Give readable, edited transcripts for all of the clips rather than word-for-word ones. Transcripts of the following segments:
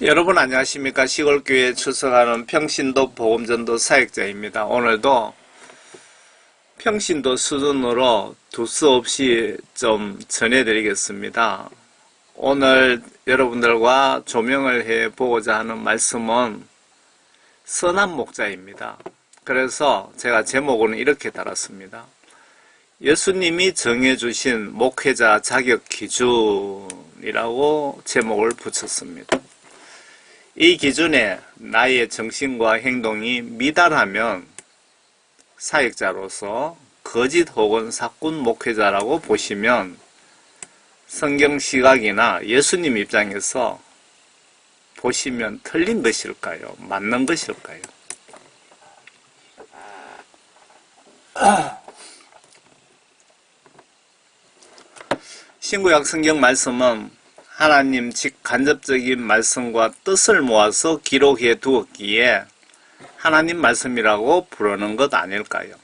여러분 안녕하십니까. 시골교회에 출석하는 평신도 복음전도 사역자입니다. 오늘도 평신도 수준으로 두서없이 좀 전해드리겠습니다. 오늘 여러분들과 조명을 해보고자 하는 말씀은 선한 목자입니다. 그래서 제가 제목은 이렇게 달았습니다. 예수님이 정해주신 목회자 자격 기준이라고 제목을 붙였습니다. 이 기준에 나의 정신과 행동이 미달하면 사역자로서 거짓 혹은 사꾼 목회자라고 보시면 성경 시각이나 예수님 입장에서 보시면 틀린 것일까요? 맞는 것일까요? 신구약 성경 말씀은 하나님 즉 간접적인 말씀과 뜻을 모아서 기록해 두었기에 하나님 말씀이라고 부르는 것 아닐까요?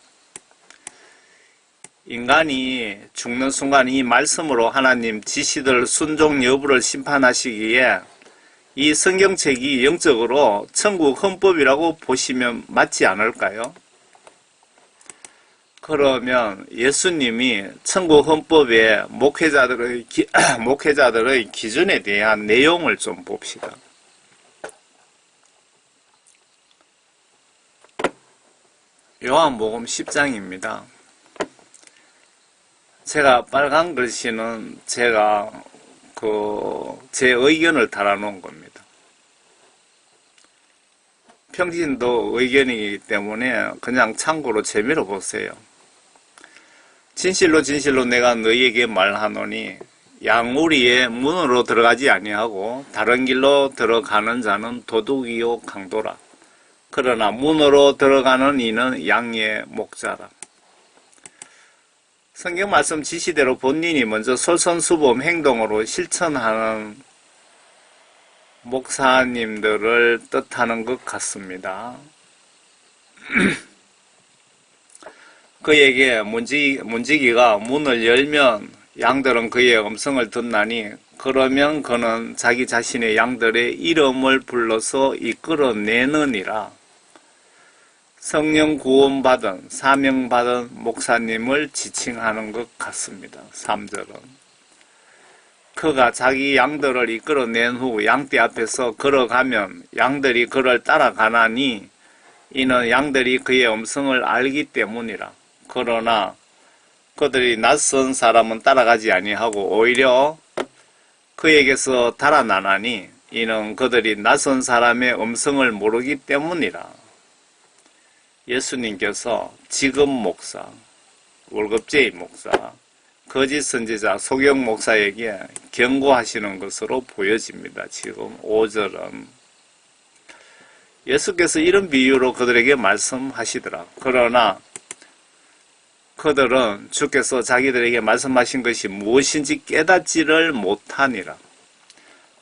인간이 죽는 순간 이 말씀으로 하나님 지시들 순종 여부를 심판하시기에 이 성경책이 영적으로 천국 헌법이라고 보시면 맞지 않을까요? 그러면 예수님이 천국 헌법의 목회자들의 기준에 대한 내용을 좀 봅시다. 요한복음 10장입니다. 제가 빨간 글씨는 제가 제 의견을 달아놓은 겁니다. 평신도 의견이기 때문에 그냥 참고로 재미로 보세요. 진실로 진실로 내가 너희에게 말하노니 양우리의 문으로 들어가지 아니하고 다른 길로 들어가는 자는 도둑이요 강도라. 그러나 문으로 들어가는 이는 양의 목자라. 성경 말씀 지시대로 본인이 먼저 솔선수범 행동으로 실천하는 목사님들을 뜻하는 것 같습니다. 그에게 문지기가 문을 열면 양들은 그의 음성을 듣나니 그러면 그는 자기 자신의 양들의 이름을 불러서 이끌어내느니라. 성령 구원받은 사명받은 목사님을 지칭하는 것 같습니다. 3절은 그가 자기 양들을 이끌어낸 후 양떼 앞에서 걸어가면 양들이 그를 따라가나니 이는 양들이 그의 음성을 알기 때문이라. 그러나 그들이 낯선 사람은 따라가지 아니하고 오히려 그에게서 달아나나니 이는 그들이 낯선 사람의 음성을 모르기 때문이라. 예수님께서 지금 목사, 월급제의 목사, 거짓 선지자, 소경 목사에게 경고하시는 것으로 보여집니다. 지금 5절은 예수께서 이런 비유로 그들에게 말씀하시더라. 그러나 그들은 주께서 자기들에게 말씀하신 것이 무엇인지 깨닫지를 못하니라.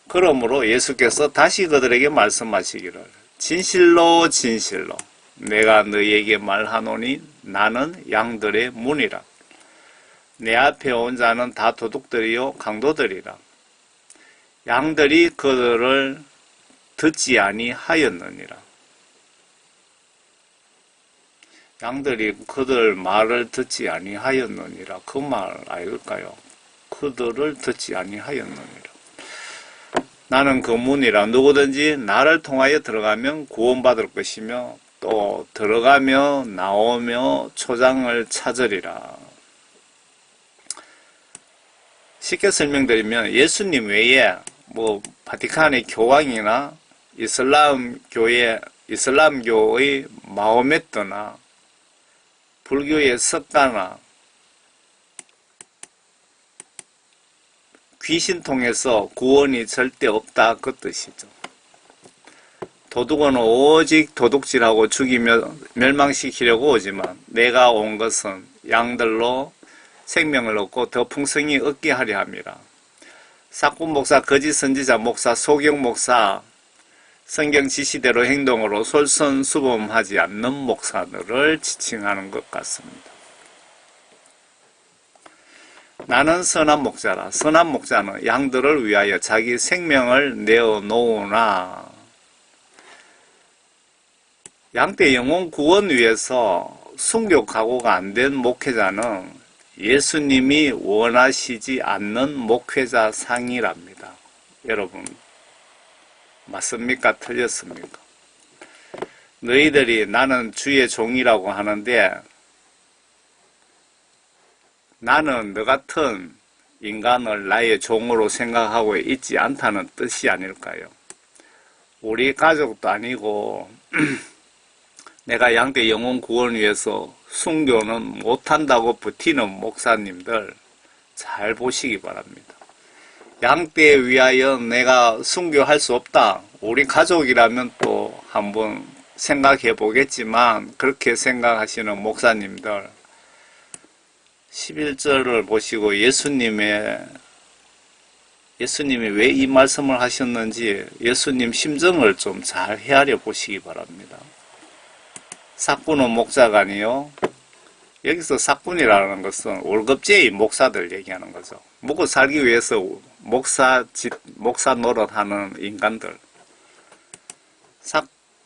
그러므로 예수께서 다시 그들에게 말씀하시기를 진실로 진실로 내가 너희에게 말하노니 나는 양들의 문이라. 내 앞에 온 자는 다 도둑들이요 강도들이라. 양들이 그들을 듣지 아니하였느니라. 양들이 그들 말을 듣지 아니하였느니라. 그 말 아닐까요? 그들을 듣지 아니하였느니라. 나는 그 문이라. 누구든지 나를 통하여 들어가면 구원받을 것이며 또 들어가며 나오며 초장을 찾으리라. 쉽게 설명드리면 예수님 외에 바티칸의 교황이나 이슬람교의 마호메트나 불교의 석가나 귀신 통해서 구원이 절대 없다 그 뜻이죠. 도둑은 오직 도둑질하고 죽이며 멸망시키려고 오지만 내가 온 것은 양들로 생명을 얻고 더 풍성히 얻게 하려 함이라. 사꾼 목사, 거짓 선지자 목사, 소경 목사, 성경 지시대로 행동으로 솔선수범하지 않는 목사들을 지칭하는 것 같습니다. 나는 선한 목자라. 선한 목자는 양들을 위하여 자기 생명을 내어놓으나. 양떼 영혼 구원 위해서 순교 각오가 안 된 목회자는 예수님이 원하시지 않는 목회자 상이랍니다. 여러분, 맞습니까? 틀렸습니까? 너희들이 나는 주의 종이라고 하는데 나는 너 같은 인간을 나의 종으로 생각하고 있지 않다는 뜻이 아닐까요? 우리 가족도 아니고 내가 양떼 영혼 구원 위해서 순교는 못한다고 버티는 목사님들 잘 보시기 바랍니다. 양떼에 위하여 내가 순교할 수 없다. 우리 가족이라면 또 한번 생각해 보겠지만 그렇게 생각하시는 목사님들 11절을 보시고 예수님이 왜 이 말씀을 하셨는지 예수님 심정을 좀 잘 헤아려 보시기 바랍니다. 사꾼은 목자가 아니요. 여기서 사꾼이라는 것은 월급제의 목사들 얘기하는 거죠. 먹고 살기 위해서 목사 노릇하는 인간들.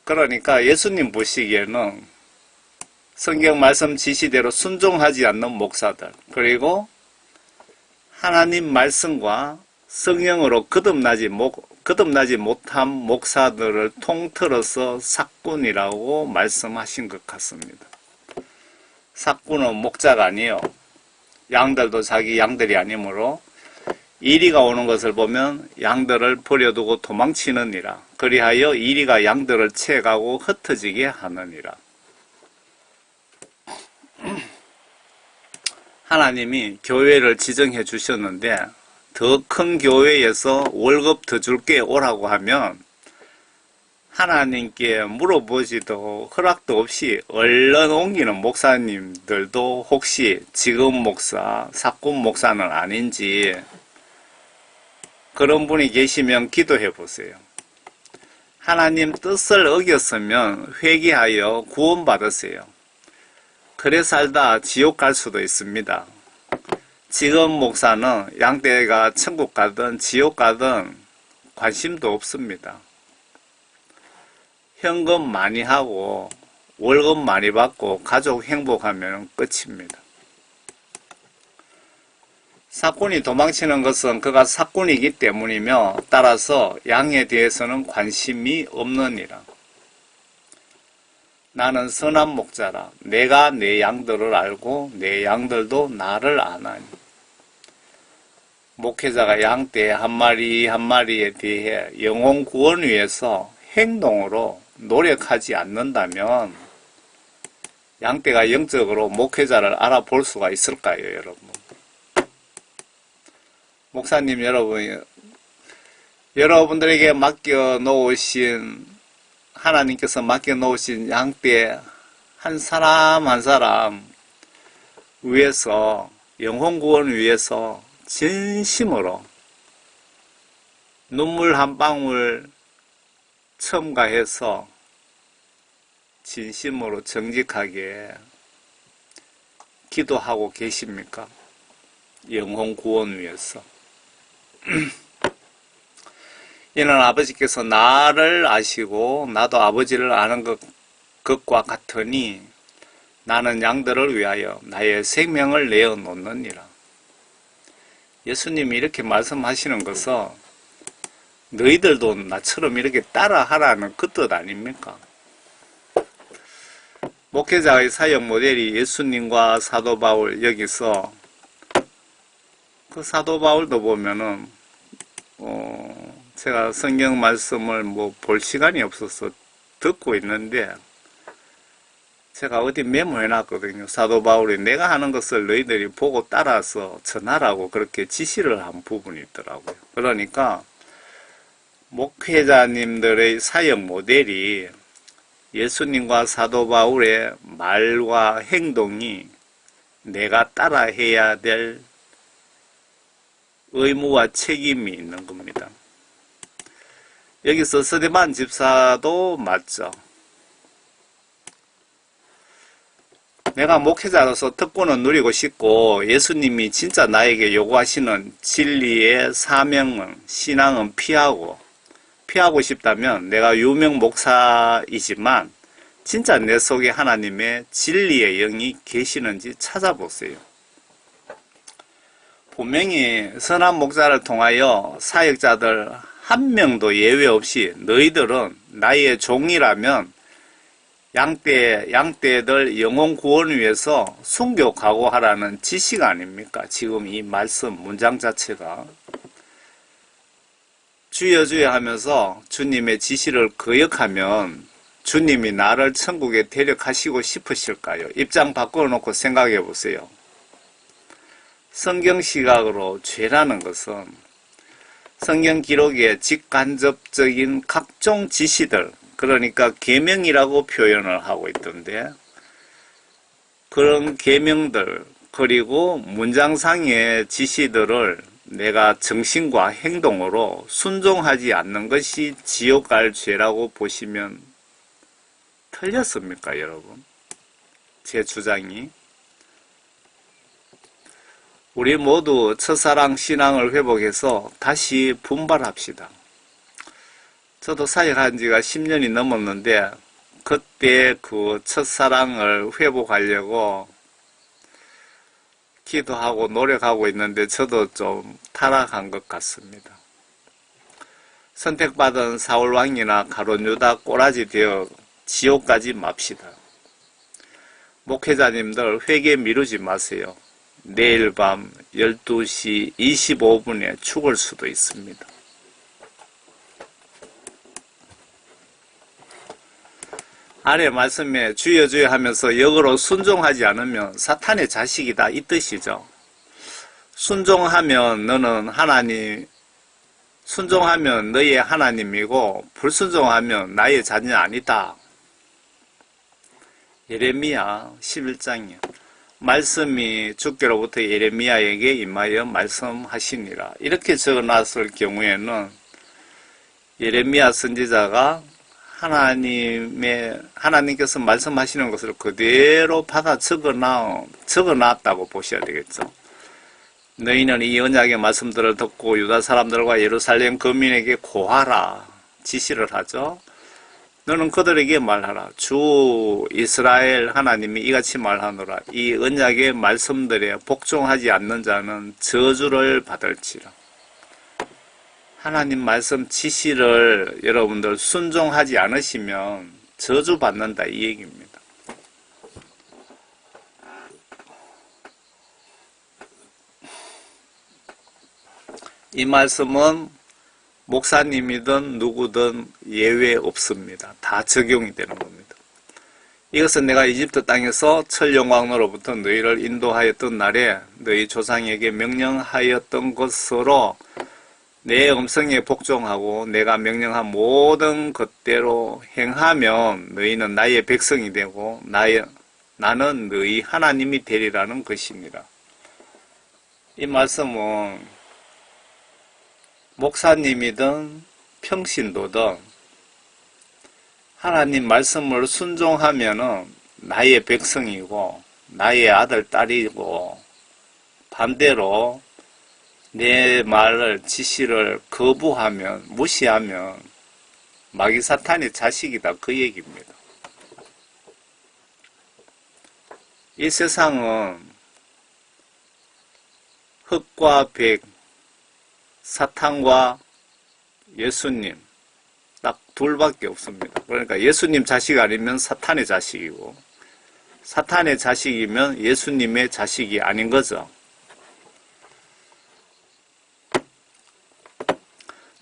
그러니까 예수님 보시기에는 성경 말씀 지시대로 순종하지 않는 목사들, 그리고 하나님 말씀과 성령으로 거듭나지 못한 목사들을 통틀어서 사꾼이라고 말씀하신 것 같습니다. 사꾼은 목자가 아니요. 양들도 자기 양들이 아니므로 이리가 오는 것을 보면 양들을 버려두고 도망치느니라. 그리하여 이리가 양들을 채가고 흩어지게 하느니라. 하나님이 교회를 지정해 주셨는데 더 큰 교회에서 월급 더 줄게 오라고 하면 하나님께 물어보지도 허락도 없이 얼른 옮기는 목사님들도 혹시 지금 목사, 사꾼 목사는 아닌지 그런 분이 계시면 기도해 보세요. 하나님 뜻을 어겼으면 회개하여 구원받으세요. 그래 살다 지옥 갈 수도 있습니다. 지금 목사는 양떼가 천국 가든 지옥 가든 관심도 없습니다. 현금 많이 하고 월급 많이 받고 가족 행복하면 끝입니다. 사꾼이 도망치는 것은 그가 사꾼이기 때문이며 따라서 양에 대해서는 관심이 없느니라. 나는 선한 목자라. 내가 내 양들을 알고 내 양들도 나를 아나니. 목회자가 양떼 한 마리 한 마리에 대해 영혼 구원 위해서 행동으로 노력하지 않는다면 양떼가 영적으로 목회자를 알아볼 수가 있을까요, 여러분? 목사님 여러분들에게 맡겨놓으신 하나님께서 맡겨놓으신 양떼 한 사람 한 사람 위해서 영혼 구원 위해서 진심으로 눈물 한 방울 첨가해서 진심으로 정직하게 기도하고 계십니까? 영혼 구원 위해서. 이는 아버지께서 나를 아시고 나도 아버지를 아는 것과 같으니 나는 양들을 위하여 나의 생명을 내어놓느니라. 예수님이 이렇게 말씀하시는 것은 너희들도 나처럼 이렇게 따라하라는 그 뜻 아닙니까? 목회자의 사역 모델이 예수님과 사도 바울, 여기서 그 사도 바울도 보면은 제가 성경 말씀을 볼 시간이 없어서 듣고 있는데 제가 어디 메모해 놨거든요. 사도 바울이 내가 하는 것을 너희들이 보고 따라서 전하라고 그렇게 지시를 한 부분이 있더라고요. 그러니까 목회자님들의 사역 모델이 예수님과 사도 바울의 말과 행동이 내가 따라해야 될 의무와 책임이 있는 겁니다. 여기서 스데반 집사도 맞죠. 내가 목회자로서 특권은 누리고 싶고 예수님이 진짜 나에게 요구하시는 진리의 사명은 신앙은 피하고 싶다면 내가 유명 목사이지만 진짜 내 속에 하나님의 진리의 영이 계시는지 찾아보세요. 분명히 선한 목사를 통하여 사역자들 한 명도 예외 없이 너희들은 나의 종이라면 양떼들 영혼 구원을 위해서 순교 각오하라는 지시가 아닙니까? 지금 이 말씀 문장 자체가 주여 주여 하면서 주님의 지시를 거역하면 주님이 나를 천국에 데려가시고 싶으실까요? 입장 바꿔놓고 생각해 보세요. 성경 시각으로 죄라는 것은 성경 기록의 직간접적인 각종 지시들, 그러니까 계명이라고 표현을 하고 있던데, 그런 계명들 그리고 문장상의 지시들을 내가 정신과 행동으로 순종하지 않는 것이 지옥 갈 죄라고 보시면 틀렸습니까, 여러분? 제 주장이. 우리 모두 첫사랑 신앙을 회복해서 다시 분발합시다. 저도 사역한 지가 10년이 넘었는데 그때 그 첫사랑을 회복하려고 기도하고 노력하고 있는데 저도 좀 타락한 것 같습니다. 선택받은 사울왕이나 가룟 유다 꼬라지 되어 지옥 가지 맙시다. 목회자님들 회개 미루지 마세요. 내일 밤 12시 25분에 죽을 수도 있습니다. 아래 말씀에 주여 주여 하면서 역으로 순종하지 않으면 사탄의 자식이다 이 뜻이죠. 순종하면 순종하면 너의 하나님이고 불순종하면 나의 자녀 아니다. 예레미야 11장이요. 말씀이 주께로부터 예레미야에게 임하여 말씀하시니라. 이렇게 적어놨을 경우에는 예레미야 선지자가 하나님께서 말씀하시는 것을 그대로 받아 적어놨다고 보셔야 되겠죠. 너희는 이 언약의 말씀들을 듣고 유다 사람들과 예루살렘 거민에게 고하라 지시를 하죠. 너는 그들에게 말하라. 주 이스라엘 하나님이 이같이 말하노라. 이 언약의 말씀들에 복종하지 않는 자는 저주를 받을지라. 하나님 말씀 지시를 여러분들 순종하지 않으시면 저주받는다 이 얘기입니다. 이 말씀은 목사님이든 누구든 예외 없습니다. 다 적용이 되는 겁니다. 이것은 내가 이집트 땅에서 철영왕으로부터 너희를 인도하였던 날에 너희 조상에게 명령하였던 것으로 내 음성에 복종하고 내가 명령한 모든 것대로 행하면 너희는 나의 백성이 되고 나는 너희 하나님이 되리라는 것이니라. 이 말씀은 목사님이든 평신도든 하나님 말씀을 순종하면은 나의 백성이고 나의 아들, 딸이고 반대로 내 말을 지시를 거부하면 무시하면 마귀 사탄의 자식이다 그 얘기입니다. 이 세상은 흙과 백, 사탄과 예수님 딱 둘밖에 없습니다. 그러니까 예수님 자식 아니면 사탄의 자식이고 사탄의 자식이면 예수님의 자식이 아닌 거죠.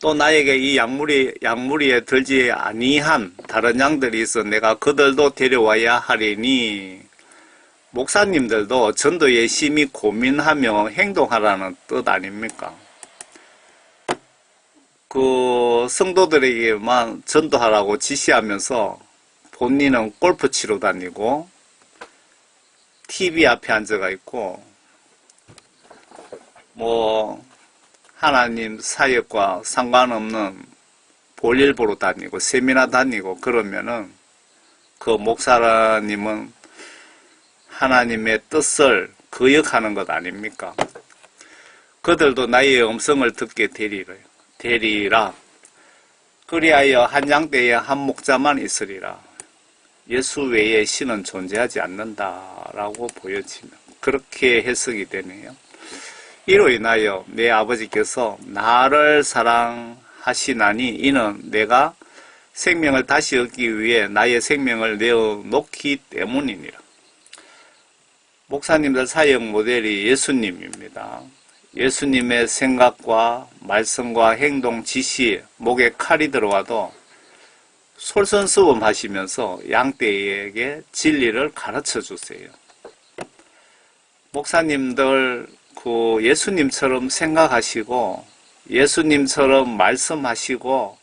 또 나에게 이 양무리에 들지 아니한 다른 양들이 있어 내가 그들도 데려와야 하리니 목사님들도 전도에 심히 고민하며 행동하라는 뜻 아닙니까? 그 성도들에게만 전도하라고 지시하면서 본인은 골프 치러 다니고 TV 앞에 앉아가 있고 하나님 사역과 상관없는 볼일 보러 다니고 세미나 다니고 그러면은 그 목사님은 하나님의 뜻을 거역하는 것 아닙니까? 그들도 나의 음성을 듣게 되리라. 그리하여 한 양떼에 한 목자만 있으리라. 예수 외에 신은 존재하지 않는다라고 보여지며 그렇게 해석이 되네요. 이로 인하여 내 아버지께서 나를 사랑하시나니 이는 내가 생명을 다시 얻기 위해 나의 생명을 내어놓기 때문이니라. 목사님들 사역 모델이 예수님입니다. 예수님의 생각과 말씀과 행동, 지시, 목에 칼이 들어와도 솔선수범하시면서 양떼에게 진리를 가르쳐 주세요. 목사님들 예수님처럼 생각하시고 예수님처럼 말씀하시고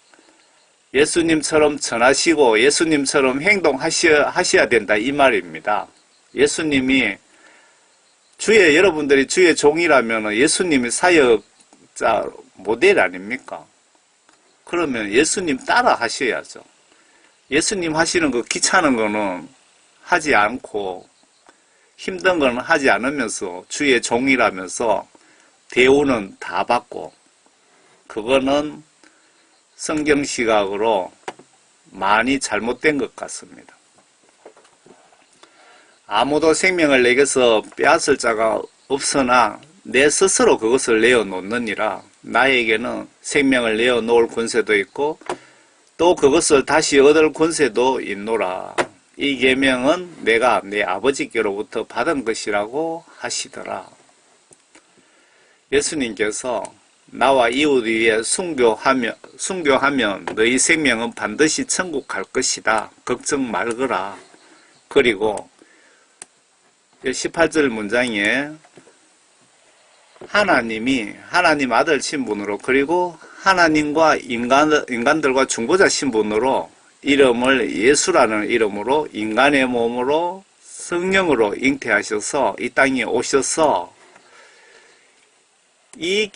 예수님처럼 전하시고 예수님처럼 행동하셔야 된다 이 말입니다. 예수님이 여러분들이 주의 종이라면 예수님이 사역자 모델 아닙니까? 그러면 예수님 따라 하셔야죠. 예수님 하시는 거 귀찮은 거는 하지 않고 힘든 거는 하지 않으면서 주의 종이라면서 대우는 다 받고 그거는 성경 시각으로 많이 잘못된 것 같습니다. 아무도 생명을 내게서 빼앗을 자가 없으나 내 스스로 그것을 내어놓느니라. 나에게는 생명을 내어놓을 권세도 있고 또 그것을 다시 얻을 권세도 있노라. 이 계명은 내가 내 아버지께로부터 받은 것이라고 하시더라. 예수님께서 나와 이웃 위에 순교하면 너희 생명은 반드시 천국 갈 것이다. 걱정 말거라. 그리고 18절 문장에 하나님 아들 신분으로 그리고 하나님과 인간들과 중보자 신분으로 이름을 예수라는 이름으로 인간의 몸으로 성령으로 잉태하셔서 이 땅에 오셔서 이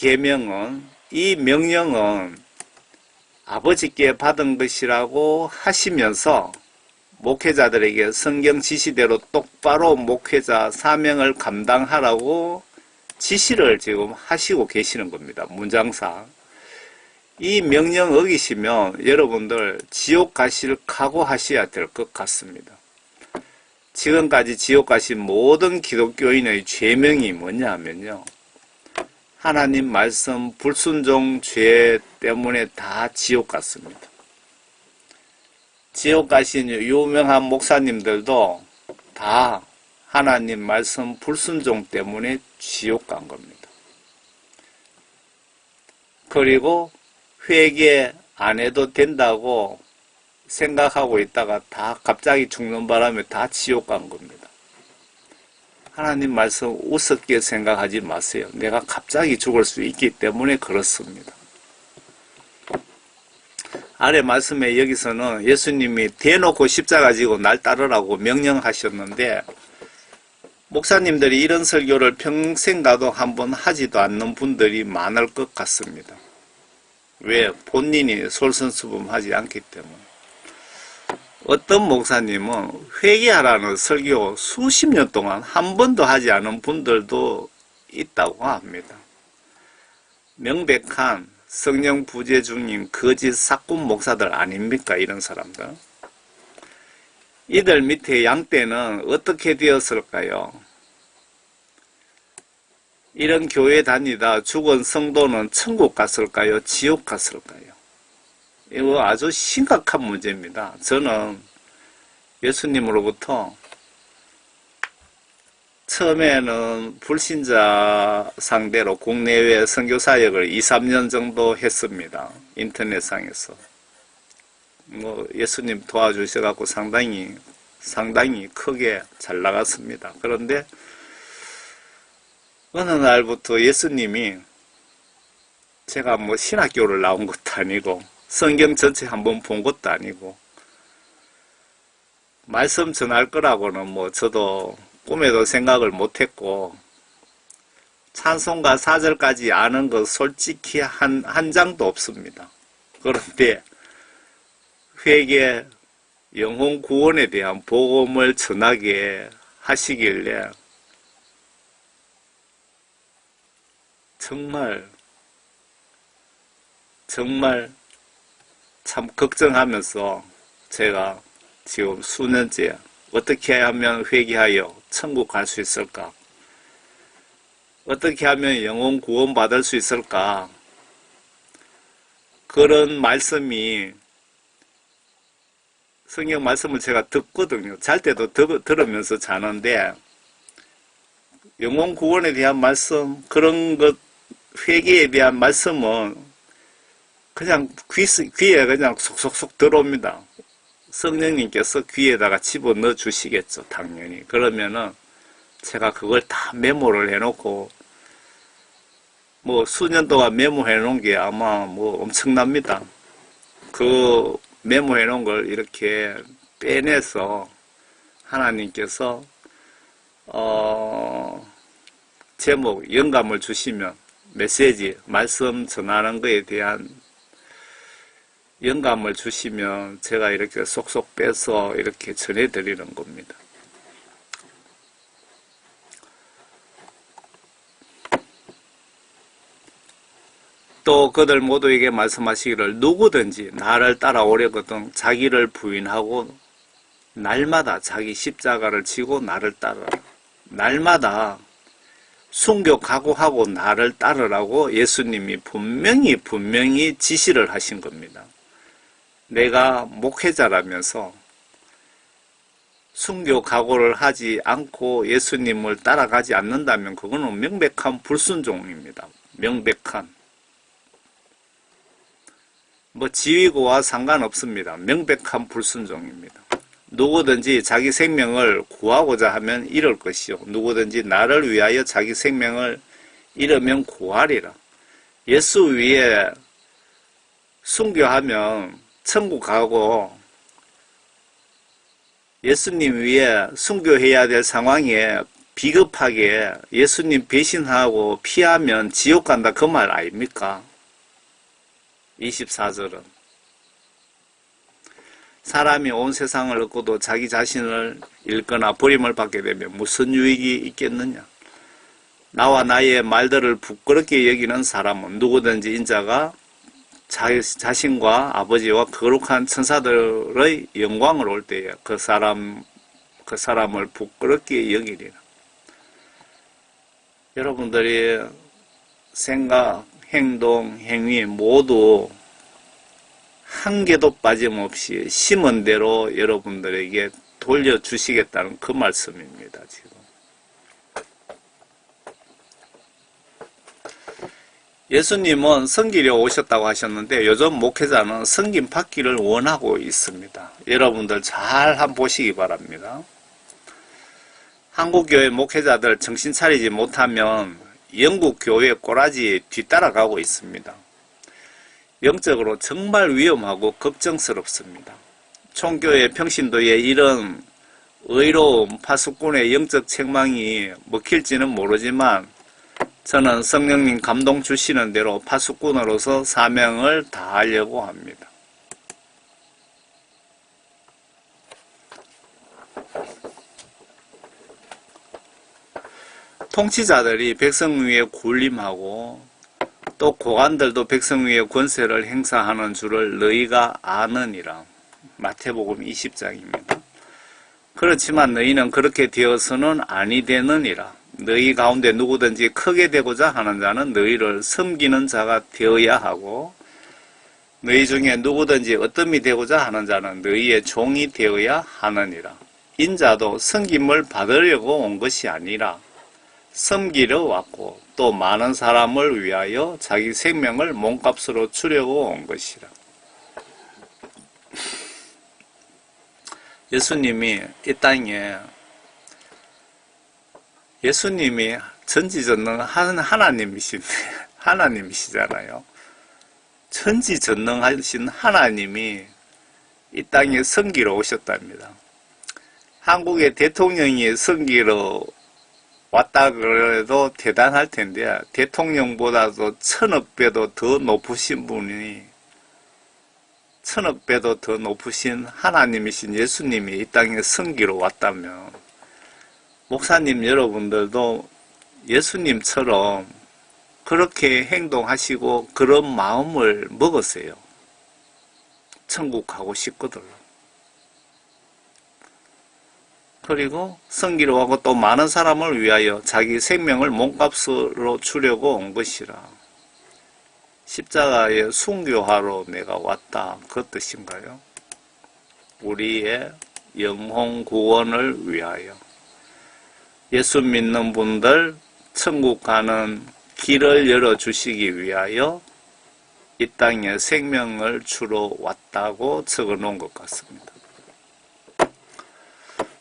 명령은 아버지께 받은 것이라고 하시면서 목회자들에게 성경 지시대로 똑바로 목회자 사명을 감당하라고 지시를 지금 하시고 계시는 겁니다. 문장상. 이 명령 어기시면 여러분들 지옥 가실 각오하셔야 될 것 같습니다. 지금까지 지옥 가신 모든 기독교인의 죄명이 뭐냐 하면요. 하나님 말씀 불순종 죄 때문에 다 지옥 갔습니다. 지옥 가신 유명한 목사님들도 다 하나님 말씀 불순종 때문에 지옥 간 겁니다. 그리고 회개 안 해도 된다고 생각하고 있다가 다 갑자기 죽는 바람에 다 지옥 간 겁니다. 하나님 말씀 우습게 생각하지 마세요. 내가 갑자기 죽을 수 있기 때문에 그렇습니다. 아래 말씀에 여기서는 예수님이 대놓고 십자가 지고 날 따르라고 명령하셨는데 목사님들이 이런 설교를 평생 가도 한번 하지도 않는 분들이 많을 것 같습니다. 왜? 본인이 솔선수범하지 않기 때문에. 어떤 목사님은 회개하라는 설교 수십 년 동안 한 번도 하지 않은 분들도 있다고 합니다. 명백한 성령 부재 중인 거짓 사꾼 목사들 아닙니까? 이런 사람들. 이들 밑에 양떼는 어떻게 되었을까요? 이런 교회 다니다 죽은 성도는 천국 갔을까요? 지옥 갔을까요? 이거 아주 심각한 문제입니다. 저는 예수님으로부터 처음에는 불신자 상대로 국내외 선교사역을 2-3년 정도 했습니다. 인터넷상에서. 예수님 도와주셔갖고 상당히 크게 잘 나갔습니다. 그런데 어느 날부터 예수님이 제가 신학교를 나온 것도 아니고 성경 전체 한번 본 것도 아니고 말씀 전할 거라고는 저도 꿈에도 생각을 못했고 찬송가 4절까지 아는 거 솔직히 한 장도 없습니다. 그런데 회개, 영혼 구원에 대한 복음을 전하게 하시길래 정말 참 걱정하면서 제가 지금 수년째 어떻게 하면 회개하여 천국 갈 수 있을까? 어떻게 하면 영혼 구원 받을 수 있을까? 그런 말씀이 성경 말씀을 제가 듣거든요. 잘 때도 들으면서 자는데 영혼 구원에 대한 말씀, 그런 것, 회개에 대한 말씀은 그냥 귀에 그냥 속속속 들어옵니다. 성령님께서 귀에다가 집어넣어 주시겠죠, 당연히. 그러면은 제가 그걸 다 메모를 해놓고 뭐 수년 동안 메모해 놓은 게 아마 뭐 엄청납니다. 그 메모해 놓은 걸 이렇게 빼내서 하나님께서 제목, 영감을 주시면 메시지, 말씀 전하는 것에 대한 영감을 주시면 제가 이렇게 속속 빼서 이렇게 전해드리는 겁니다. 또 그들 모두에게 말씀하시기를 누구든지 나를 따라오려거든 자기를 부인하고 날마다 자기 십자가를 지고 나를 따르라. 날마다 순교 각오하고 나를 따르라고 예수님이 분명히 지시를 하신 겁니다. 내가 목회자라면서 순교 각오를 하지 않고 예수님을 따라가지 않는다면 그거는 명백한 불순종입니다. 명백한. 뭐 지위고와 상관없습니다. 명백한 불순종입니다. 누구든지 자기 생명을 구하고자 하면 잃을 것이요 누구든지 나를 위하여 자기 생명을 잃으면 구하리라. 예수 위에 순교하면 천국 가고 예수님 위에 순교해야 될 상황에 비겁하게 예수님 배신하고 피하면 지옥 간다 그 말 아닙니까? 24절은 사람이 온 세상을 얻고도 자기 자신을 잃거나 버림을 받게 되면 무슨 유익이 있겠느냐? 나와 나의 말들을 부끄럽게 여기는 사람은 누구든지 인자가 자신과 아버지와 거룩한 천사들의 영광을 올 때에 그 사람을 부끄럽게 여기리라. 여러분들이 생각, 행동, 행위 모두 한 개도 빠짐없이 심은 대로 여러분들에게 돌려주시겠다는 그 말씀입니다. 지금 예수님은 섬기려 오셨다고 하셨는데 요즘 목회자는 섬김 받기를 원하고 있습니다. 여러분들 잘 한번 보시기 바랍니다. 한국교회 목회자들 정신 차리지 못하면 영국 교회 꼬라지 뒤따라가고 있습니다. 영적으로 정말 위험하고 걱정스럽습니다. 총교회 평신도에 이런 의로움, 파수꾼의 영적 책망이 먹힐지는 모르지만 저는 성령님 감동 주시는 대로 파수꾼으로서 사명을 다하려고 합니다. 통치자들이 백성 위에 군림하고 또 고관들도 백성 위에 권세를 행사하는 줄을 너희가 아느니라. 마태복음 20장입니다. 그렇지만 너희는 그렇게 되어서는 아니 되느니라. 너희 가운데 누구든지 크게 되고자 하는 자는 너희를 섬기는 자가 되어야 하고 너희 중에 누구든지 어떤 이 되고자 하는 자는 너희의 종이 되어야 하느니라. 인자도 섬김을 받으려고 온 것이 아니라 섬기러 왔고 또 많은 사람을 위하여 자기 생명을 몸값으로 주려고 온 것이라. 예수님이 이 땅에 예수님이 전지전능한 하나님이시잖아요. 전지전능하신 하나님이 이 땅에 섬기러 오셨답니다. 한국의 대통령이 섬기러 왔다 그래도 대단할 텐데 대통령보다도 1000억 배도 더 높으신 분이 1000억 배도 더 높으신 하나님이신 예수님이 이 땅에 섬기러 왔다면 목사님 여러분들도 예수님처럼 그렇게 행동하시고 그런 마음을 먹으세요. 천국 가고 싶거든. 그리고 성기로 하고 또 많은 사람을 위하여 자기 생명을 몸값으로 주려고 온 것이라. 십자가에 순교하러 내가 왔다. 그 뜻인가요? 우리의 영혼 구원을 위하여. 예수 믿는 분들 천국 가는 길을 열어주시기 위하여 이 땅에 생명을 주러 왔다고 적어 놓은 것 같습니다.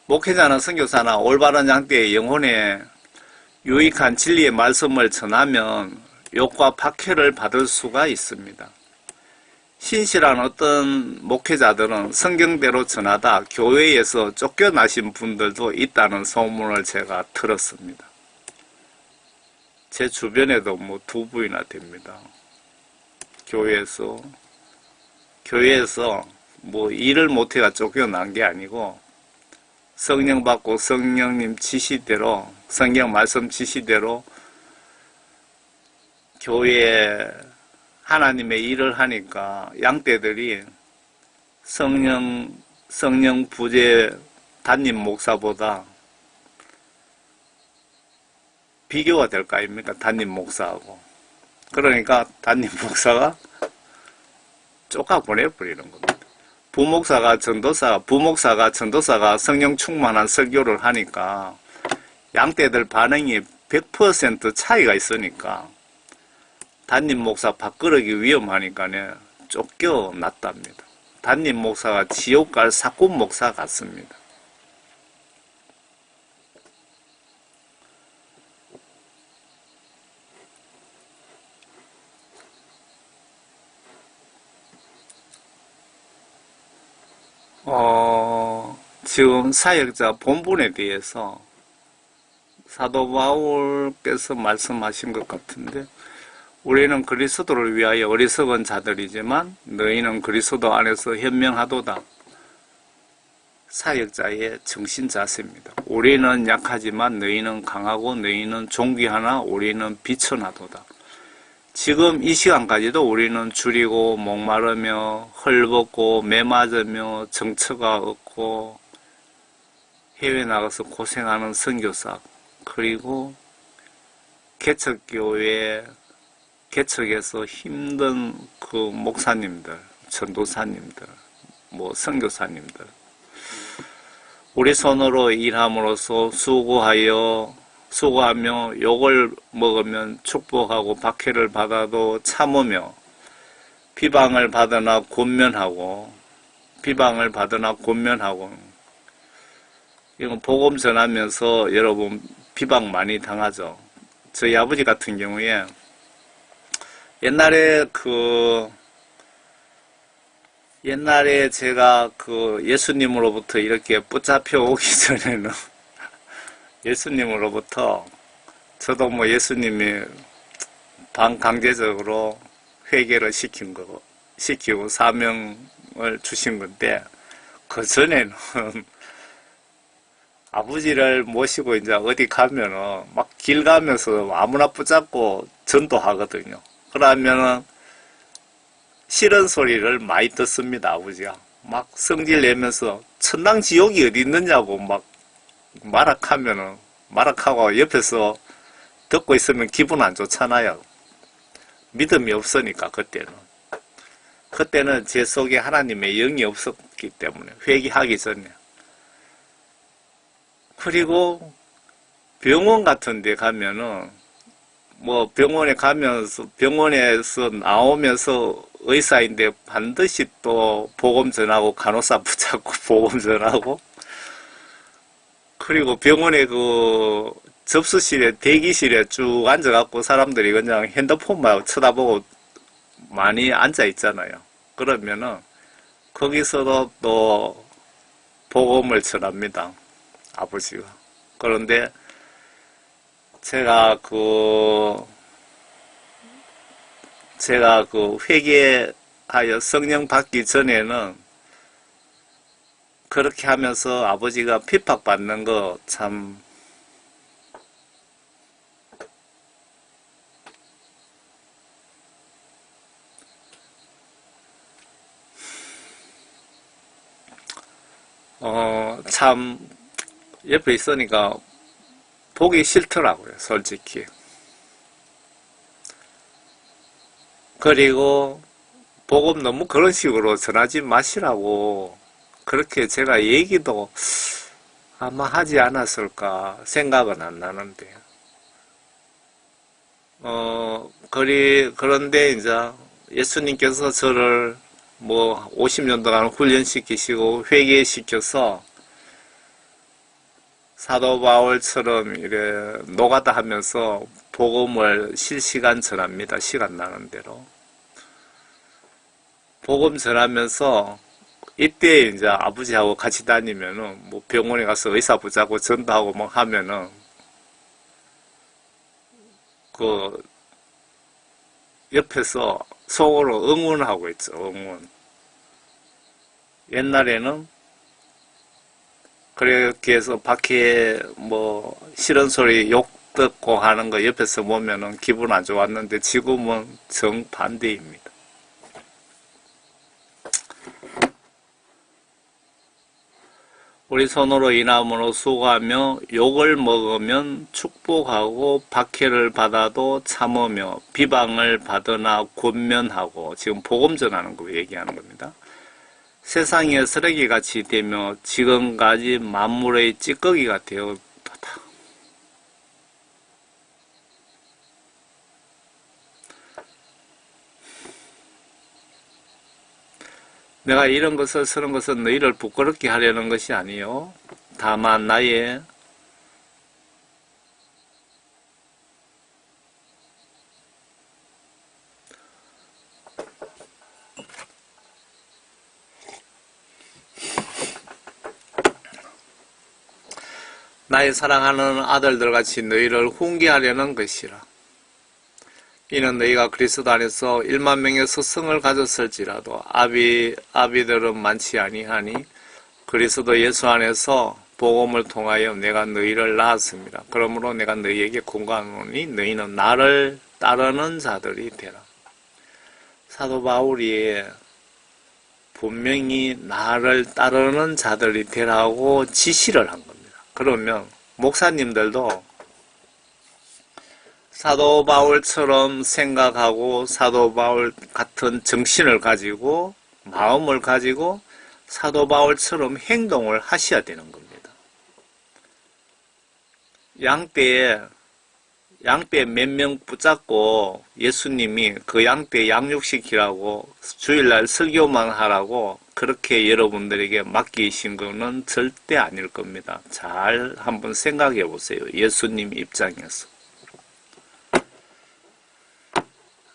목회자나 선교사나 올바른 양떼의 영혼에 유익한 진리의 말씀을 전하면 욕과 박해를 받을 수가 있습니다. 신실한 어떤 목회자들은 성경대로 전하다 교회에서 쫓겨나신 분들도 있다는 소문을 제가 들었습니다. 제 주변에도 뭐 2부이나 됩니다. 교회에서 뭐 일을 못해가 쫓겨난 게 아니고 성령 받고 성령님 지시대로 성경 말씀 지시대로 교회에 하나님의 일을 하니까 양떼들이 성령 부재 담임 목사보다 비교가 될 거 아닙니까? 담임 목사하고. 그러니까 담임 목사가 쫓아 보내버리는 겁니다. 부목사가 전도사가 성령 충만한 설교를 하니까 양떼들 반응이 100% 차이가 있으니까 담임 목사 바꾸기 위험하니까 쫓겨났답니다. 담임 목사가 지옥 갈 사꾼 목사 같습니다. 지금 사역자 본분에 대해서 사도 바울께서 말씀하신 것 같은데, 우리는 그리스도를 위하여 어리석은 자들이지만 너희는 그리스도 안에서 현명하도다. 사역자의 정신 자세입니다. 우리는 약하지만 너희는 강하고 너희는 존귀하나 우리는 비천하도다. 지금 이 시간까지도 우리는 줄이고 목마르며 헐벗고 매맞으며 정처가 없고 해외 나가서 고생하는 선교사, 그리고 개척교회 개척에서 힘든 그 목사님들, 전도사님들, 뭐 선교사님들, 우리 손으로 일함으로써 수고하며 욕을 먹으면 축복하고 박해를 받아도 참으며 비방을 받으나 권면하고 이건 복음 전하면서 여러분 비방 많이 당하죠. 저희 아버지 같은 경우에 옛날에 제가 예수님으로부터 이렇게 붙잡혀 오기 전에는 예수님으로부터 저도 뭐 예수님이 반강제적으로 회개를 시키고 사명을 주신 건데, 그 전에는 아버지를 모시고 이제 어디 가면은 막 길 가면서 아무나 붙잡고 전도하거든요. 그러면은 싫은 소리를 많이 듣습니다. 아버지가 막 성질 내면서 천당 지옥이 어디 있느냐고 막 말악하고 옆에서 듣고 있으면 기분 안 좋잖아요. 믿음이 없으니까. 그때는 제 속에 하나님의 영이 없었기 때문에 회개하기 전에. 그리고 병원 같은 데 가면은 뭐 병원에서 나오면서 의사인데 반드시 또 복음 전하고 간호사 붙잡고 복음 전하고, 그리고 병원에 접수실에 대기실에 쭉 앉아갖고 사람들이 그냥 핸드폰만 쳐다보고 많이 앉아 있잖아요. 그러면은 거기서도 또 복음을 전합니다. 아버지가. 그런데 제가 회개하여 성령 받기 전에는 그렇게 하면서 아버지가 핍박받는 거 참 참 옆에 있으니까 보기 싫더라고요, 솔직히. 그리고 복음 너무 그런 식으로 전하지 마시라고 그렇게 제가 얘기도 아마 하지 않았을까 생각은 안 나는데. 그런데 이제 예수님께서 저를 뭐 50년 동안 훈련시키시고 회개시켜서 사도 바울처럼 이래 노가다 하면서 복음을 실시간 전합니다. 시간 나는 대로. 복음 전하면서 이때 이제 아버지하고 같이 다니면은 뭐 병원에 가서 의사 보자고 전도하고 뭐 하면은 그 옆에서 속으로 응원하고 있죠. 응원. 옛날에는 그렇게 해서 밖에 뭐 싫은 소리 욕 듣고 하는 거 옆에서 보면은 기분 안 좋았는데 지금은 정반대입니다. 우리 손으로 이남으로 수고하며 욕을 먹으면 축복하고 박해를 받아도 참으며 비방을 받으나 권면하고, 지금 복음 전하는 거 얘기하는 겁니다. 세상에 쓰레기같이 되며 지금까지 만물의 찌꺼기가 되었다. 내가 이런 것을 쓰는 것은 너희를 부끄럽게 하려는 것이 아니요, 다만 나의 사랑하는 아들들같이 너희를 훈계하려는 것이라. 이는 너희가 그리스도 안에서 1만 명의 스승을 가졌을지라도 아비들은 많지 아니하니 그리스도 예수 안에서 복음을 통하여 내가 너희를 낳았습니다. 그러므로 내가 너희에게 공고하노니 너희는 나를 따르는 자들이 되라. 사도 바울이 분명히 나를 따르는 자들이 되라고 지시를 한 겁니다. 그러면 목사님들도 사도 바울처럼 생각하고 사도 바울 같은 정신을 가지고 마음을 가지고 사도 바울처럼 행동을 하셔야 되는 겁니다. 양떼에 몇 명 붙잡고 예수님이 그 양떼 양육시키라고 주일날 설교만 하라고 그렇게 여러분들에게 맡기신 거는 절대 아닐 겁니다. 잘 한번 생각해 보세요. 예수님 입장에서.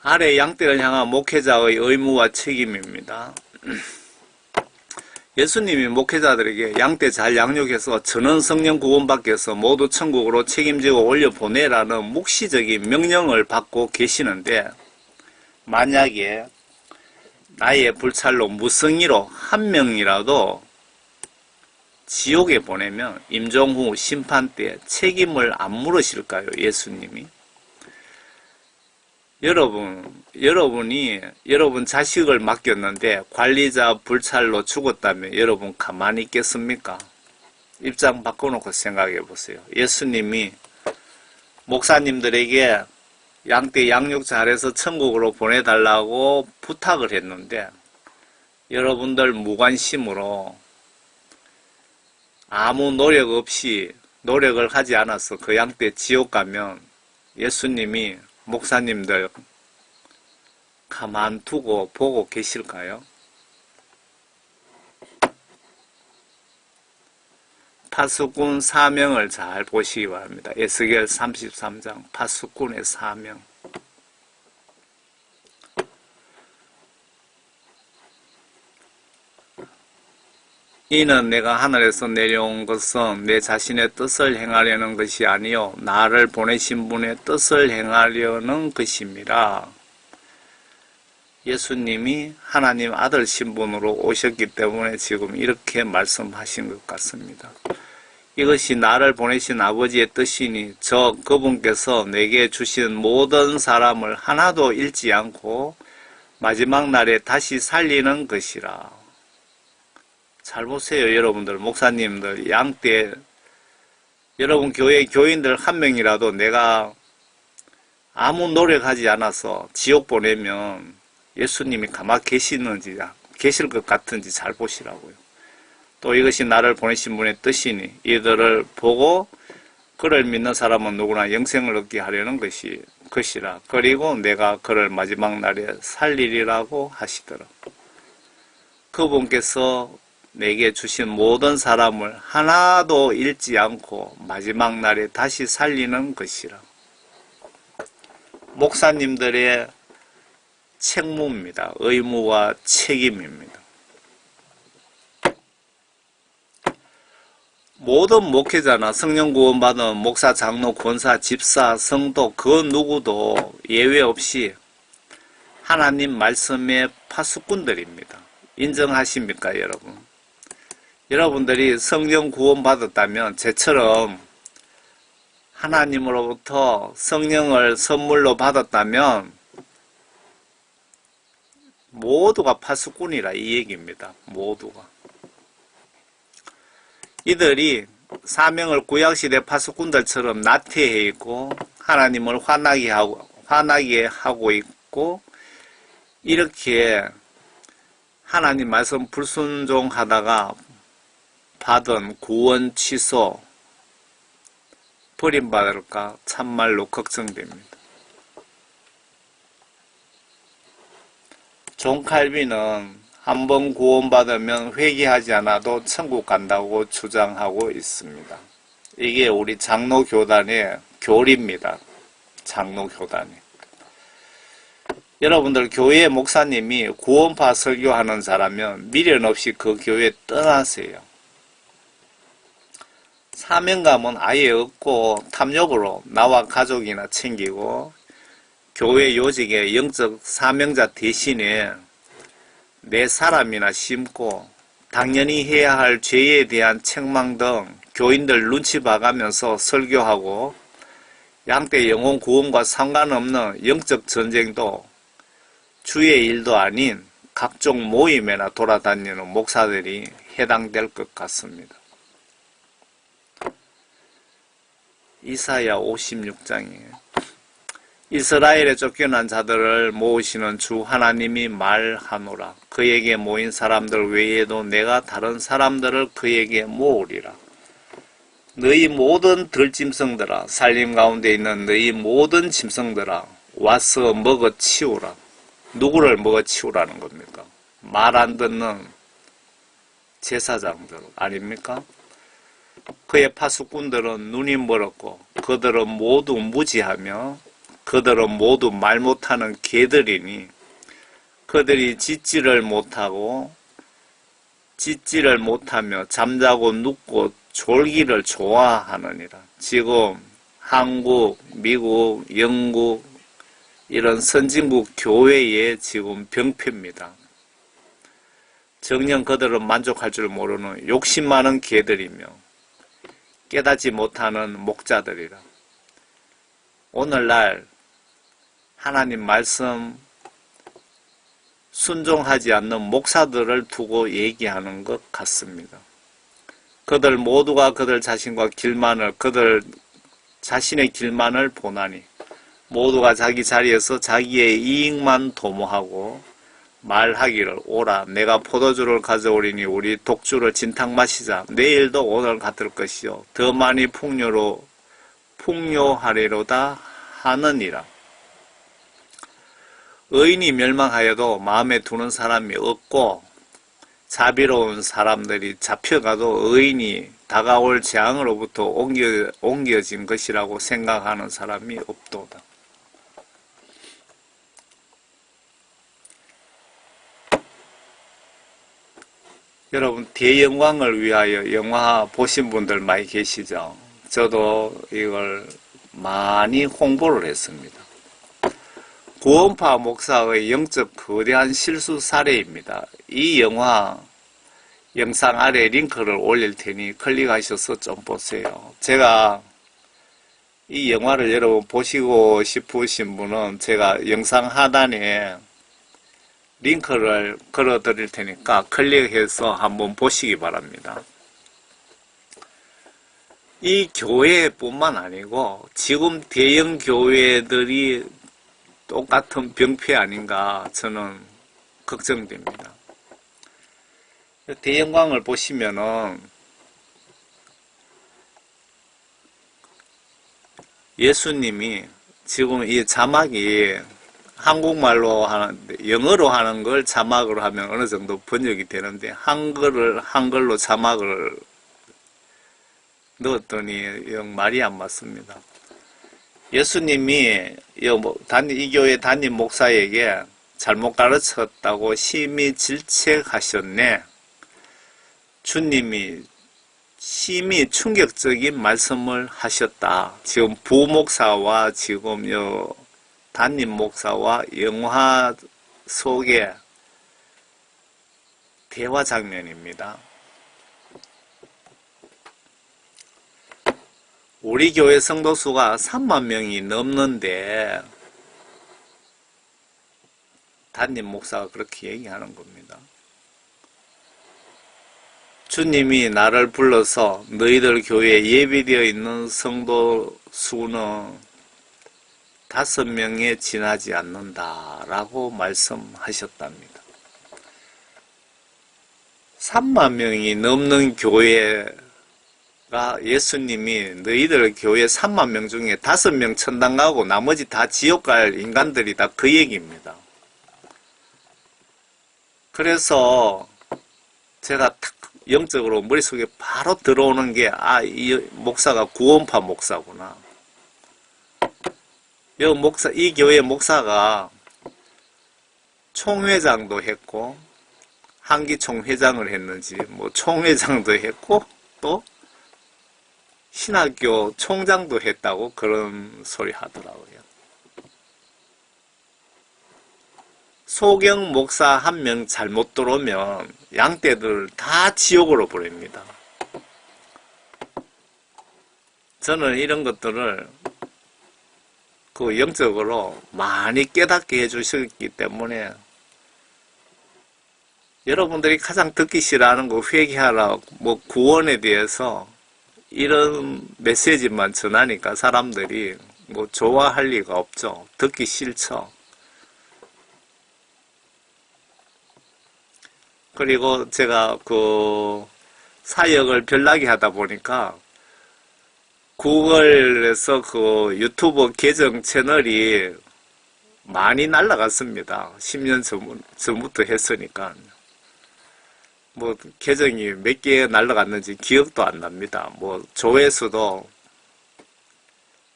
아래 양떼를 향한 목회자의 의무와 책임입니다. 예수님이 목회자들에게 양떼 잘 양육해서 전원 성령 구원받게 해서 모두 천국으로 책임지고 올려보내라는 묵시적인 명령을 받고 계시는데, 만약에 나의 불찰로 무성의로 한 명이라도 지옥에 보내면 임종후 심판 때 책임을 안 물으실까요? 예수님이? 여러분이 여러분 자식을 맡겼는데 관리자 불찰로 죽었다면 여러분 가만히 있겠습니까? 입장 바꿔놓고 생각해 보세요. 예수님이 목사님들에게 양떼 양육 잘해서 천국으로 보내달라고 부탁을 했는데 여러분들 무관심으로 아무 노력 없이 노력을 하지 않아서 그 양떼 지옥 가면 예수님이 목사님들 가만두고 보고 계실까요? 파수꾼 사명을 잘 보시기 바랍니다. 에스겔 33장 파수꾼의 사명. 이는 내가 하늘에서 내려온 것은 내 자신의 뜻을 행하려는 것이 아니요 나를 보내신 분의 뜻을 행하려는 것입니다. 예수님이 하나님 아들 신분으로 오셨기 때문에 지금 이렇게 말씀하신 것 같습니다. 이것이 나를 보내신 아버지의 뜻이니 그분께서 내게 주신 모든 사람을 하나도 잃지 않고 마지막 날에 다시 살리는 것이라. 잘 보세요, 여러분들, 목사님들, 양떼, 여러분 교회 교인들 한 명이라도 내가 아무 노력하지 않아서 지옥 보내면 예수님이 가만히 계시는지, 계실 것 같은지 잘 보시라고요. 또 이것이 나를 보내신 분의 뜻이니 이들을 보고 그를 믿는 사람은 누구나 영생을 얻게 하려는 것이라. 그리고 내가 그를 마지막 날에 살리리라고 하시더라. 그분께서 내게 주신 모든 사람을 하나도 잃지 않고 마지막 날에 다시 살리는 것이라. 목사님들의 책무입니다. 의무와 책임입니다. 모든 목회자나 성령 구원받은 목사, 장로, 권사, 집사, 성도 그 누구도 예외 없이 하나님 말씀의 파수꾼들입니다. 인정하십니까, 여러분? 여러분들이 성령 구원받았다면 저처럼 하나님으로부터 성령을 선물로 받았다면 모두가 파수꾼이라 이 얘기입니다. 모두가. 이들이 사명을 구약시대 파수꾼들처럼 나태해 있고 하나님을 화나게 하고 있고 이렇게 하나님 말씀 불순종하다가 받은 구원 취소 버림받을까 참말로 걱정됩니다. 존 칼빈은 한번 구원받으면 회개하지 않아도 천국 간다고 주장하고 있습니다. 이게 우리 장로교단의 교리입니다. 장로교단이. 여러분들 교회 목사님이 구원파 설교하는 자라면 미련 없이 그 교회 떠나세요. 사명감은 아예 없고 탐욕으로 나와 가족이나 챙기고 교회 요직의 영적 사명자 대신에 내 사람이나 심고 당연히 해야 할 죄에 대한 책망 등 교인들 눈치 봐가면서 설교하고 양떼 영혼 구원과 상관없는 영적 전쟁도 주의 일도 아닌 각종 모임에나 돌아다니는 목사들이 해당될 것 같습니다. 이사야 56장이에요. 이스라엘에 쫓겨난 자들을 모으시는 주 하나님이 말하노라. 그에게 모인 사람들 외에도 내가 다른 사람들을 그에게 모으리라. 너희 모든 들짐승들아, 살림 가운데 있는 너희 모든 짐승들아, 와서 먹어치우라. 누구를 먹어치우라는 겁니까? 말 안 듣는 제사장들 아닙니까? 그의 파수꾼들은 눈이 멀었고 그들은 모두 무지하며 그들은 모두 말 못하는 개들이니 그들이 짖지를 못하며 잠자고 눕고 졸기를 좋아하느니라. 지금 한국, 미국, 영국 이런 선진국 교회의 지금 병폐입니다. 정녕 그들은 만족할 줄 모르는 욕심 많은 개들이며 깨닫지 못하는 목자들이라. 오늘날 하나님 말씀 순종하지 않는 목사들을 두고 얘기하는 것 같습니다. 그들 모두가 그들 자신의 길만을 보나니 모두가 자기 자리에서 자기의 이익만 도모하고 말하기를 오라 내가 포도주를 가져오리니 우리 독주를 진탕 마시자. 내일도 오늘 같을 것이요 더 많이 풍요하리로다 하느니라. 의인이 멸망하여도 마음에 두는 사람이 없고 자비로운 사람들이 잡혀가도 의인이 다가올 재앙으로부터 옮겨진 것이라고 생각하는 사람이 없도다. 여러분 대영광을 위하여 영화 보신 분들 많이 계시죠? 저도 이걸 많이 홍보를 했습니다. 구원파 목사의 영적 거대한 실수 사례입니다. 이 영화 영상 아래 링크를 올릴 테니 클릭하셔서 좀 보세요. 제가 이 영화를 여러분 보시고 싶으신 분은 제가 영상 하단에 링크를 걸어 드릴 테니까 클릭해서 한번 보시기 바랍니다. 이 교회뿐만 아니고 지금 대형 교회들이 똑같은 병폐 아닌가 저는 걱정됩니다. 대형광을 보시면은 예수님이 지금 이 자막이 한국말로 하는데 영어로 하는 걸 자막으로 하면 어느 정도 번역이 되는데 한글로 자막을 넣었더니 영 말이 안 맞습니다. 예수님이 이 교회 담임 목사에게 잘못 가르쳤다고 심히 질책하셨네. 주님이 심히 충격적인 말씀을 하셨다. 지금 부목사와 지금 담임 목사와 영화 속의 대화 장면입니다. 우리 교회 성도 수가 3만 명이 넘는데 담임 목사가 그렇게 얘기하는 겁니다. 주님이 나를 불러서 너희들 교회에 예비되어 있는 성도 수는 5명에 지나지 않는다라고 말씀하셨답니다. 3만 명이 넘는 교회가 예수님이 너희들 교회 3만 명 중에 5명 천당 가고 나머지 다 지옥 갈 인간들이다 그 얘기입니다. 그래서 제가 탁 영적으로 머릿속에 바로 들어오는 게 이 목사가 구원파 목사구나. 이 교회 목사가 총회장도 했고 한기총 회장을 했는지 총회장도 했고 또 신학교 총장도 했다고 그런 소리 하더라고요. 소경 목사 한 명 잘못 들어오면 양떼들 다 지옥으로 보냅니다. 저는 이런 것들을 영적으로 많이 깨닫게 해주셨기 때문에 여러분들이 가장 듣기 싫어하는 거 회개하라, 구원에 대해서 이런 메시지만 전하니까 사람들이 좋아할 리가 없죠. 듣기 싫죠. 그리고 제가 사역을 별나게 하다 보니까 구글에서 유튜브 계정 채널이 많이 날라갔습니다. 10년 전부터 했으니까. 계정이 몇 개 날라갔는지 기억도 안 납니다. 조회수도,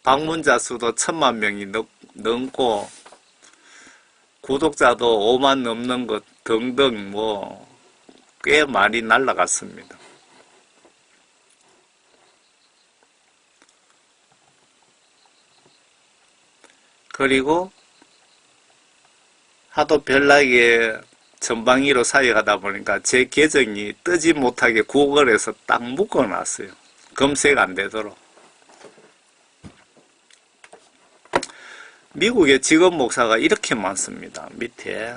방문자 수도 1000만 명이 넘고, 구독자도 5만 넘는 것 등등 꽤 많이 날라갔습니다. 그리고 하도 별나게 전방위로 사역하다 보니까 제 계정이 뜨지 못하게 구글에서 딱 묶어놨어요. 검색 안 되도록. 미국의 직업 목사가 이렇게 많습니다. 밑에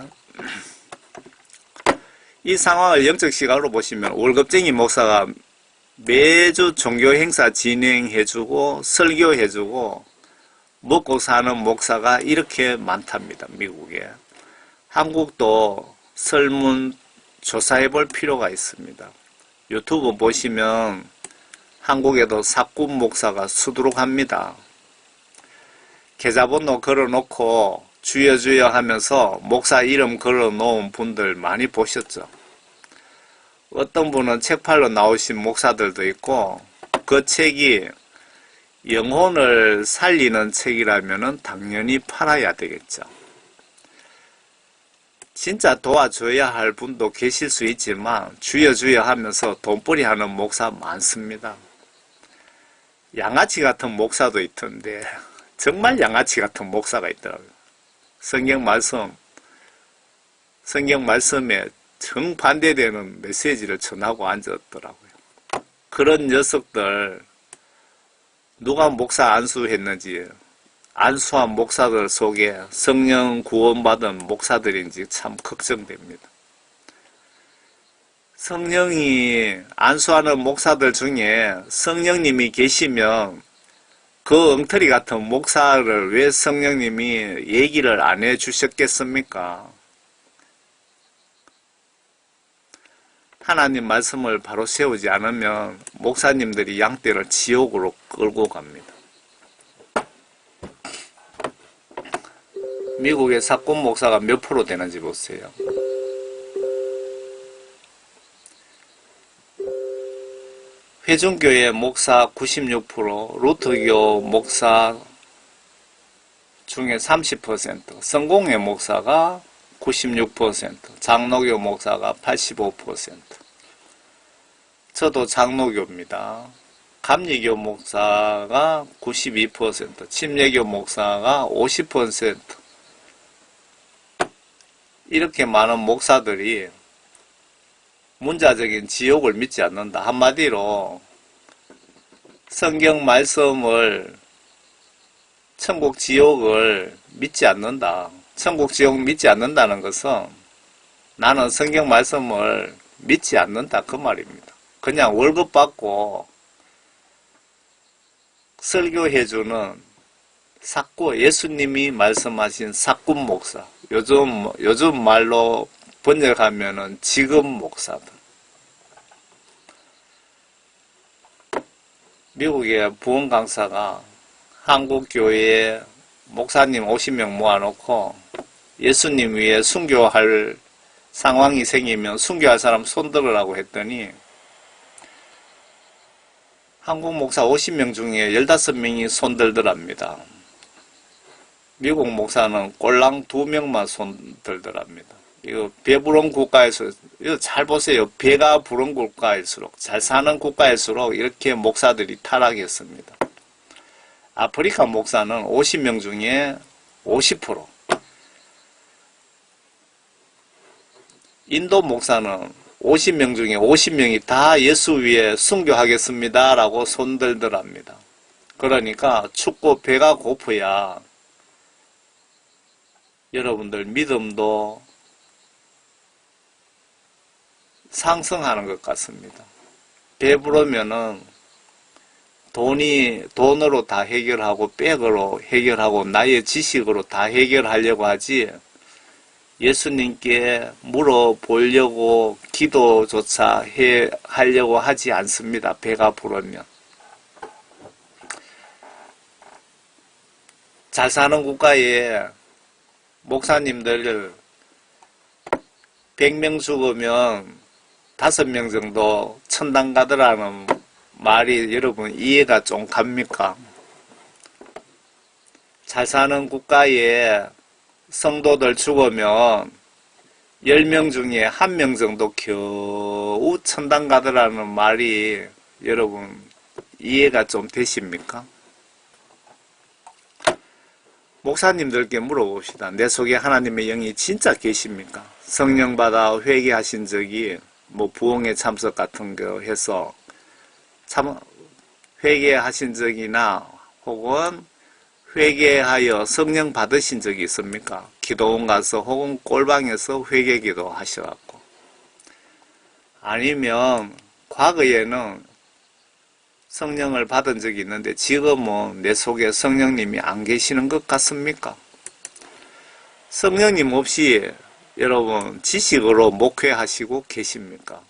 이 상황을 영적 시각으로 보시면 월급쟁이 목사가 매주 종교 행사 진행해주고 설교해주고 먹고 사는 목사가 이렇게 많답니다. 미국에. 한국도 설문 조사해 볼 필요가 있습니다. 유튜브 보시면 한국에도 사꾼 목사가 수두룩합니다. 계좌번호 걸어놓고 주여 주여 하면서 목사 이름 걸어놓은 분들 많이 보셨죠? 어떤 분은 책 팔러 나오신 목사들도 있고 그 책이 영혼을 살리는 책이라면 당연히 팔아야 되겠죠. 진짜 도와줘야 할 분도 계실 수 있지만 주여 주여 하면서 돈벌이 하는 목사 많습니다. 양아치 같은 목사도 있던데 정말 양아치 같은 목사가 있더라고요. 성경 말씀에 정반대되는 메시지를 전하고 앉았더라고요. 그런 녀석들 누가 목사 안수했는지 안수한 목사들 속에 성령 구원받은 목사들인지 참 걱정됩니다. 성령이 안수하는 목사들 중에 성령님이 계시면 그 엉터리 같은 목사를 왜 성령님이 얘기를 안 해주셨겠습니까? 하나님 말씀을 바로 세우지 않으면 목사님들이 양떼를 지옥으로 끌고 갑니다. 미국의 사건 목사가 몇 프로 되는지 보세요. 회중교회 목사 96%, 루터교 목사 중에 30%, 성공회 목사가 96%, 장로교 목사가 85%. 저도 장로교입니다. 감리교 목사가 92%, 침례교 목사가 50%. 이렇게 많은 목사들이 문자적인 지옥을 믿지 않는다. 한마디로 성경 말씀을 천국 지옥을 믿지 않는다. 천국 지옥 믿지 않는다는 것은 나는 성경 말씀을 믿지 않는다 그 말입니다. 그냥 월급 받고 설교해주는 사꾸, 예수님이 말씀하신 사꾼 목사, 요즘 말로 번역하면은 지금 목사들. 미국의 부흥 강사가 한국 교회에 목사님 50명 모아놓고 예수님 위에 순교할 상황이 생기면 순교할 사람 손들으라고 했더니 한국 목사 50명 중에 15명이 손들더랍니다. 미국 목사는 꼴랑 2명만 손들더랍니다. 이거 배부른 국가에서, 이거 잘 보세요. 배가 부른 국가일수록, 잘 사는 국가일수록 이렇게 목사들이 타락했습니다. 아프리카 목사는 50명 중에 50%. 인도 목사는 50명 중에 50명이 다 예수 위에 순교하겠습니다 라고 손들더랍니다. 그러니까 춥고 배가 고프야 여러분들 믿음도 상승하는 것 같습니다. 배부르면은 돈으로 다 해결하고 백으로 해결하고 나의 지식으로 다 해결하려고 하지 예수님께 물어보려고 기도조차 하려고 하지 않습니다. 배가 부르면. 잘 사는 국가에 목사님들 100명 죽으면 5명 정도 천당 가더라는 말이 여러분 이해가 좀 갑니까? 잘 사는 국가에 성도들 죽으면 10명 중에 1명 정도 겨우 천당 가더라는 말이 여러분 이해가 좀 되십니까? 목사님들께 물어봅시다. 내 속에 하나님의 영이 진짜 계십니까? 성령 받아 회개하신 적이 뭐 부흥회 참석 같은 거 해서 참 회개하신 적이나 혹은 회개하여 성령 받으신 적이 있습니까? 기도원 가서 혹은 꼴방에서 회개기도 하셔갖고. 아니면 과거에는 성령을 받은 적이 있는데 지금은 내 속에 성령님이 안 계시는 것 같습니까? 성령님 없이 여러분 지식으로 목회하시고 계십니까?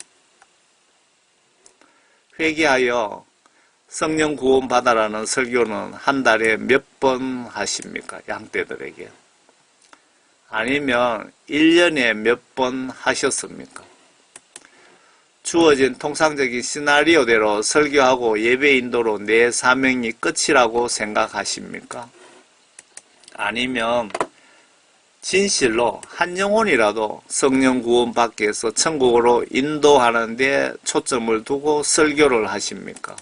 회개하여 성령 구원 받아라는 설교는 한 달에 몇 번 하십니까? 양떼들에게. 아니면 1년에 몇 번 하셨습니까? 주어진 통상적인 시나리오대로 설교하고 예배 인도로 내 사명이 끝이라고 생각하십니까? 아니면 진실로 한 영혼이라도 성령 구원 받기 위해서 천국으로 인도하는 데 초점을 두고 설교를 하십니까?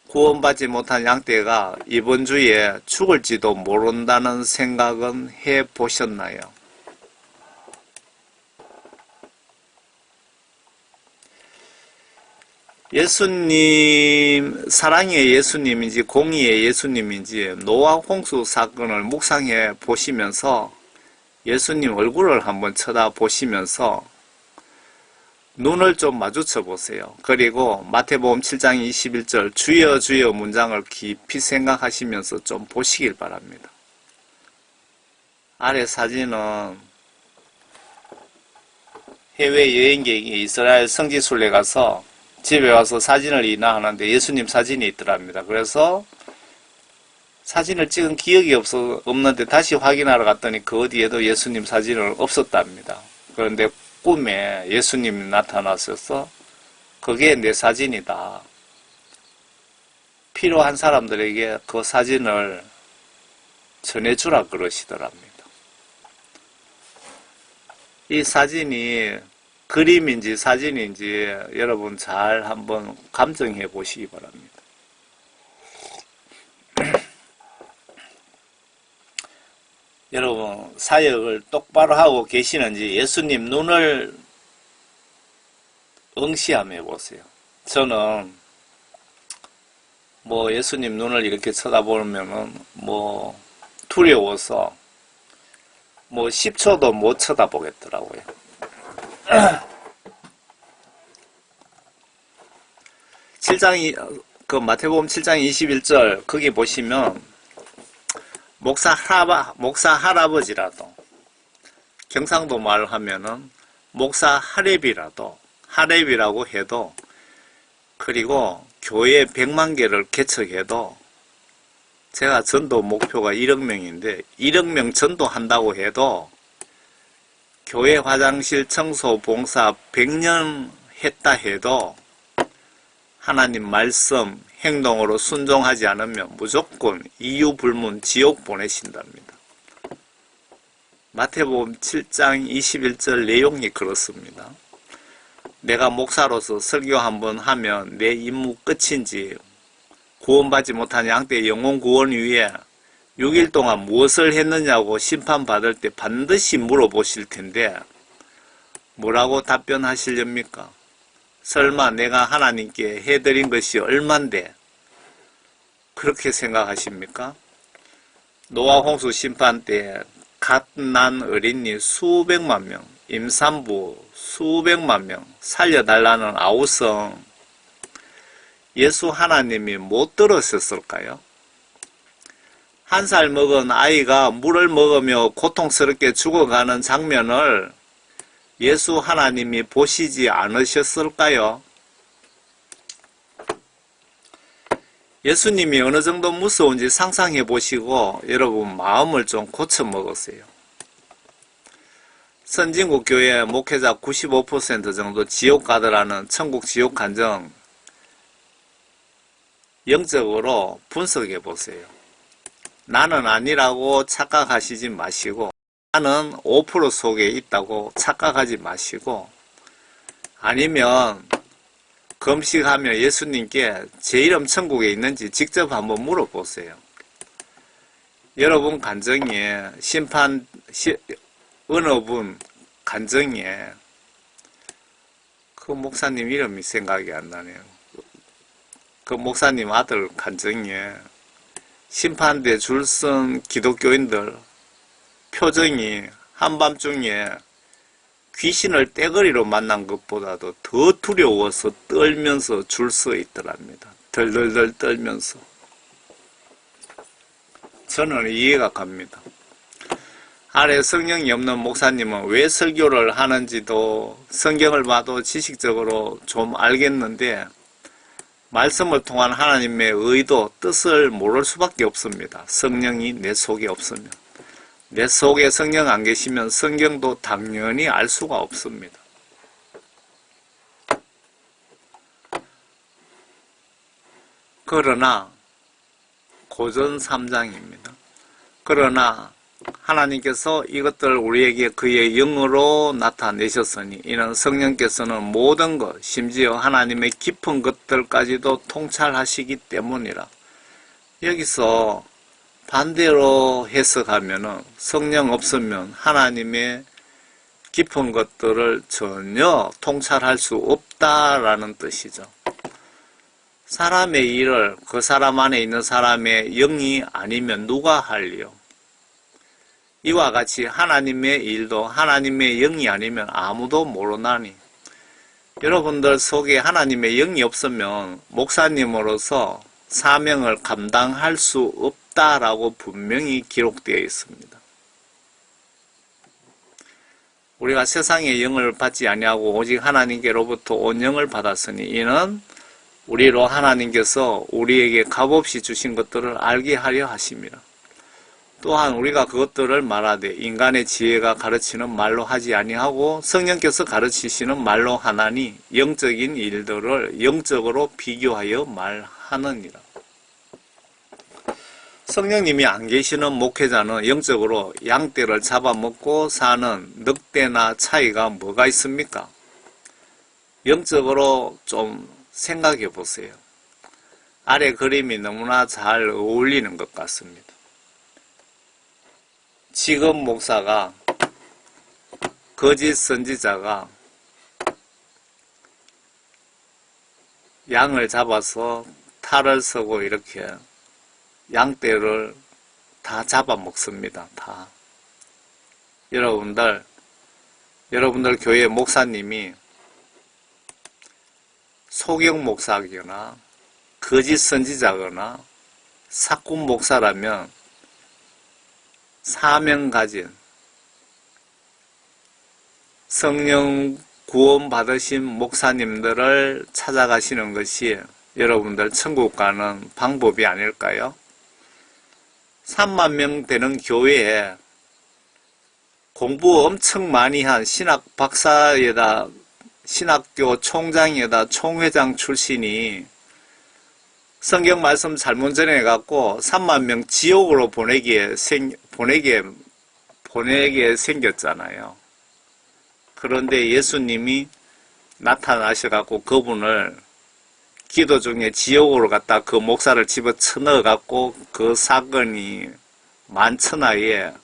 구원받지 못한 양떼가 이번 주에 죽을지도 모른다는 생각은 해보셨나요? 예수님, 사랑의 예수님인지 공의의 예수님인지 노아 홍수 사건을 묵상해 보시면서 예수님 얼굴을 한번 쳐다보시면서 눈을 좀 마주쳐 보세요. 그리고 마태복음 7장 21절 주여 주여 문장을 깊이 생각하시면서 좀 보시길 바랍니다. 아래 사진은 해외여행객이 이스라엘 성지순례 가서 집에 와서 사진을 인화하는데 예수님 사진이 있더랍니다. 그래서 사진을 찍은 기억이 없는데 다시 확인하러 갔더니 그 어디에도 예수님 사진은 없었답니다. 그런데 꿈에 예수님이 나타나셔서 그게 내 사진이다. 필요한 사람들에게 그 사진을 전해주라 그러시더랍니다. 이 사진이 그림인지 사진인지 여러분 잘 한번 감정해 보시기 바랍니다. 여러분 사역을 똑바로 하고 계시는지 예수님 눈을 응시함해 보세요. 저는 예수님 눈을 이렇게 쳐다보면은 두려워서 10초도 못 쳐다보겠더라고요. 마태복음 7장 21절 거기 보시면 목사 할아버지라도 경상도 말 하면은 목사 하랩이라고 해도 그리고 교회 100만 개를 개척해도 제가 전도 목표가 1억 명인데 1억 명 전도한다고 해도 교회 화장실 청소 봉사 100년 했다 해도 하나님 말씀 행동으로 순종하지 않으면 무조건 이유 불문 지옥 보내신답니다. 마태복음 7장 21절 내용이 그렇습니다. 내가 목사로서 설교 한번 하면 내 임무 끝인지 구원받지 못한 양떼 영혼 구원 위에 6일 동안 무엇을 했느냐고 심판받을 때 반드시 물어보실 텐데 뭐라고 답변하시렵니까? 설마 내가 하나님께 해드린 것이 얼만데 그렇게 생각하십니까? 노아 홍수 심판 때 갓 난 어린이 수백만 명, 임산부 수백만 명 살려달라는 아우성 예수 하나님이 못 들으셨을까요? 1살 먹은 아이가 물을 먹으며 고통스럽게 죽어가는 장면을 예수 하나님이 보시지 않으셨을까요? 예수님이 어느 정도 무서운지 상상해 보시고 여러분 마음을 좀 고쳐 먹으세요. 선진국 교회 목회자 95% 정도 지옥 가더라는 천국 지옥 간증 영적으로 분석해 보세요. 나는 아니라고 착각하시지 마시고 나는 5% 속에 있다고 착각하지 마시고 아니면 금식하며 예수님께 제 이름 천국에 있는지 직접 한번 물어보세요. 여러분 간증에 어느 분 간증에 그 목사님 이름이 생각이 안 나네요. 그 목사님 아들 간증에 심판대 줄선 기독교인들 표정이 한밤중에 귀신을 떼거리로 만난 것보다도 더 두려워서 떨면서 줄 서 있더랍니다. 덜덜덜 떨면서. 저는 이해가 갑니다. 아래 성령이 없는 목사님은 왜 설교를 하는지도 성경을 봐도 지식적으로 좀 알겠는데 말씀을 통한 하나님의 의도, 뜻을 모를 수밖에 없습니다. 성령이 내 속에 없으면. 내 속에 성령 안 계시면 성경도 당연히 알 수가 없습니다. 그러나 고전 3장입니다. 그러나 하나님께서 이것들을 우리에게 그의 영으로 나타내셨으니 이는 성령께서는 모든 것 심지어 하나님의 깊은 것들까지도 통찰하시기 때문이라. 여기서 반대로 해석하면은 성령 없으면 하나님의 깊은 것들을 전혀 통찰할 수 없다라는 뜻이죠. 사람의 일을 그 사람 안에 있는 사람의 영이 아니면 누가 할리요? 이와 같이 하나님의 일도 하나님의 영이 아니면 아무도 모르나니. 여러분들 속에 하나님의 영이 없으면 목사님으로서 사명을 감당할 수 없다라고 분명히 기록되어 있습니다. 우리가 세상의 영을 받지 아니하고 오직 하나님께로부터 온 영을 받았으니 이는 우리로 하나님께서 우리에게 값없이 주신 것들을 알게 하려 하심이라. 또한 우리가 그것들을 말하되 인간의 지혜가 가르치는 말로 하지 아니하고 성령께서 가르치시는 말로 하나니 영적인 일들을 영적으로 비교하여 말하느니라. 성령님이 안 계시는 목회자는 영적으로 양떼를 잡아먹고 사는 늑대나 차이가 뭐가 있습니까? 영적으로 좀 생각해 보세요. 아래 그림이 너무나 잘 어울리는 것 같습니다. 지금 목사가 거짓 선지자가 양을 잡아서 탈을 서고 이렇게 양떼를 다 잡아먹습니다. 다. 여러분들 교회 목사님이 소경 목사거나 거짓 선지자거나 사꾼 목사라면 사명 가진 성령 구원 받으신 목사님들을 찾아가시는 것이 여러분들 천국 가는 방법이 아닐까요? 3만 명 되는 교회에 공부 엄청 많이 한 신학 박사에다 신학교 총장에다 총회장 출신이 성경 말씀 잘못 전해갖고 3만 명 지옥으로 보내게 생겼잖아요. 그런데 예수님이 나타나셔갖고 그분을 기도 중에 지옥으로 갔다 그 목사를 집어쳐 넣어갖고 그 사건이 만천하에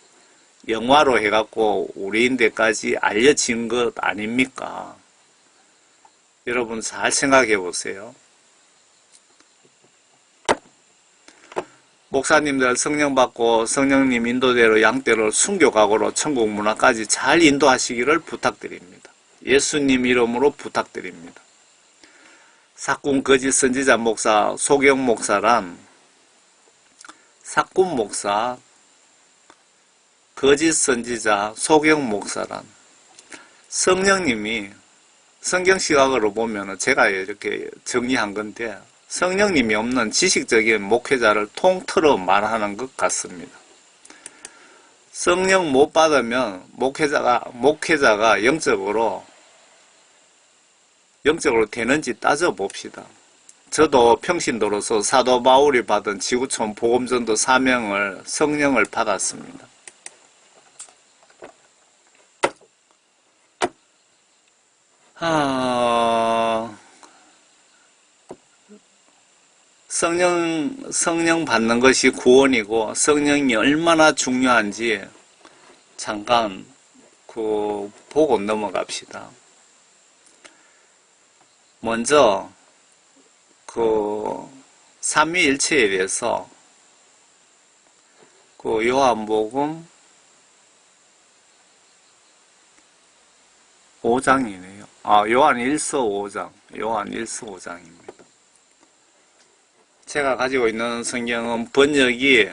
영화로 해갖고 우리인데까지 알려진 것 아닙니까? 여러분 잘 생각해 보세요. 목사님들 성령 받고 성령님 인도대로 양떼로 순교각오로 천국 문화까지 잘 인도하시기를 부탁드립니다. 예수님 이름으로 부탁드립니다. 사꾼 거짓 선지자 목사 소경 목사란 사꾼 목사 거짓 선지자 소경 목사란 성령님이 성경 시각으로 보면 제가 이렇게 정리한 건데 성령님이 없는 지식적인 목회자를 통틀어 말하는 것 같습니다. 성령 못 받으면 목회자가 영적으로 되는지 따져봅시다. 저도 평신도로서 사도 바울이 받은 지구촌 복음전도 사명을 성령을 받았습니다. 성령 받는 것이 구원이고 성령이 얼마나 중요한지 잠깐 보고 넘어갑시다. 먼저 삼위일체에 대해서 요한복음 5장이네요. 요한 1서 5장입니다. 제가 가지고 있는 성경은 번역이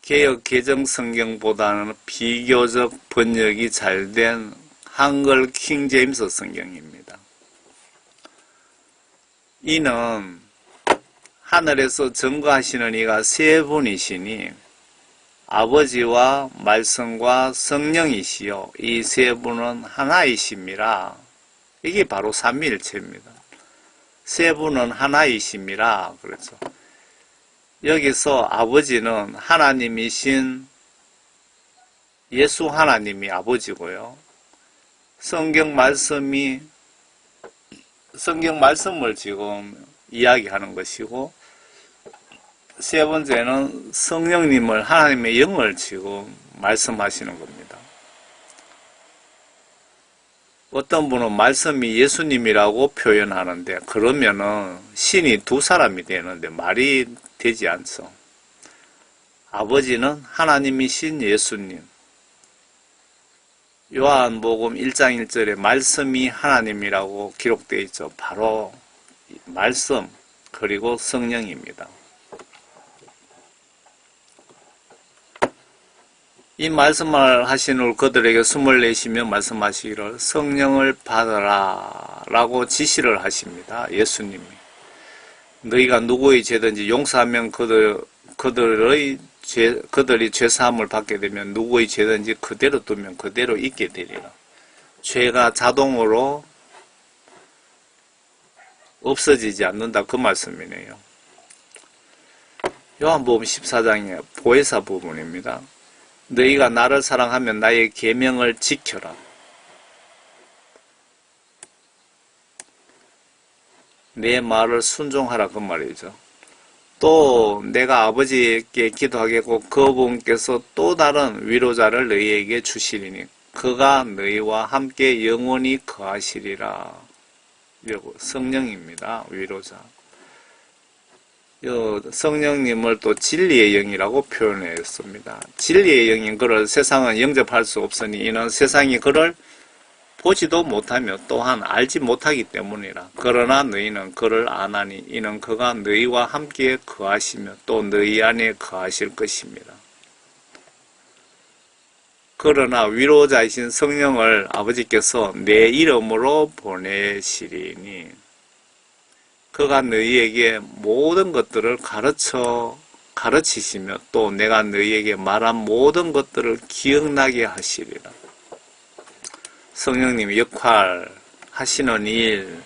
개역 개정 성경보다는 비교적 번역이 잘 된 한글 킹 제임스 성경입니다. 이는 하늘에서 증거하시는 이가 세 분이시니 아버지와 말씀과 성령이시요 이 세 분은 하나이심이라. 이게 바로 삼위일체입니다. 세 분은 하나이심이라 그랬죠. 여기서 아버지는 하나님이신 예수 하나님이 아버지고요. 성경 말씀을 지금 이야기하는 것이고, 세 번째는 성령님을, 하나님의 영을 지금 말씀하시는 겁니다. 어떤 분은 말씀이 예수님이라고 표현하는데 그러면은 신이 두 사람이 되는데 말이 되지 않죠. 아버지는 하나님이신 예수님. 요한복음 1장 1절에 말씀이 하나님이라고 기록되어 있죠. 바로 말씀 그리고 성령입니다. 이 말씀을 하시는 그들에게 숨을 내쉬며 말씀하시기를 성령을 받아라 라고 지시를 하십니다. 예수님이. 너희가 누구의 죄든지 용서하면 그들이 죄사함을 받게 되면 누구의 죄든지 그대로 두면 그대로 있게 되리라. 죄가 자동으로 없어지지 않는다 그 말씀이네요. 요한복음 14장의 보혜사 부분입니다. 너희가 나를 사랑하면 나의 계명을 지켜라. 내 말을 순종하라 그 말이죠. 또 내가 아버지께 기도하겠고 그분께서 또 다른 위로자를 너희에게 주시리니 그가 너희와 함께 영원히 거하시리라. 성령입니다. 위로자. 성령님을 또 진리의 영이라고 표현했습니다. 진리의 영인 그를 세상은 영접할 수 없으니 이는 세상이 그를 보지도 못하며 또한 알지 못하기 때문이라. 그러나 너희는 그를 아나니 이는 그가 너희와 함께 거하시며 또 너희 안에 거하실 것입니다. 그러나 위로자이신 성령을 아버지께서 내 이름으로 보내시리니 그가 너희에게 모든 것들을 가르치시며 또 내가 너희에게 말한 모든 것들을 기억나게 하시리라. 성령님이 역할하시는 일.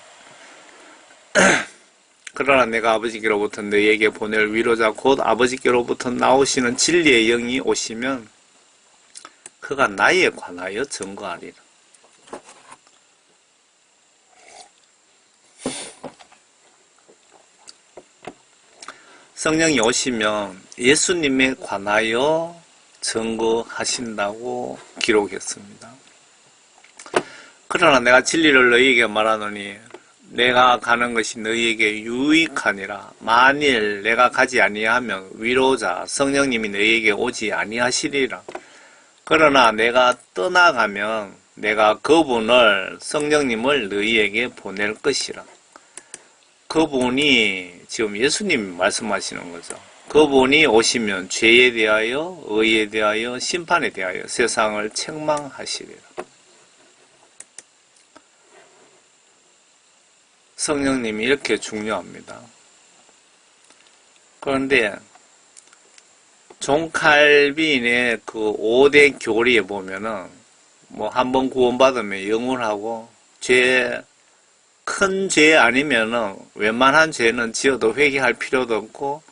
그러나 내가 아버지께로부터 너희에게 보낼 위로자 곧 아버지께로부터 나오시는 진리의 영이 오시면 그가 나에 관하여 증거하리라. 성령이 오시면 예수님에 관하여 증거하신다고 기록했습니다. 그러나 내가 진리를 너희에게 말하노니 내가 가는 것이 너희에게 유익하니라. 만일 내가 가지 아니하면 위로자 성령님이 너희에게 오지 아니하시리라. 그러나 내가 떠나가면 내가 그분을 성령님을 너희에게 보낼 것이라. 그분이 지금 예수님이 말씀하시는 거죠. 그분이 오시면 죄에 대하여 의에 대하여 심판에 대하여 세상을 책망하시리라. 성령님이 이렇게 중요합니다. 그런데 종칼빈의 그 5대 교리에 보면은 뭐 한번 구원받으면 영원하고 큰 죄 아니면은 웬만한 죄는 지어도 회개할 필요도 없고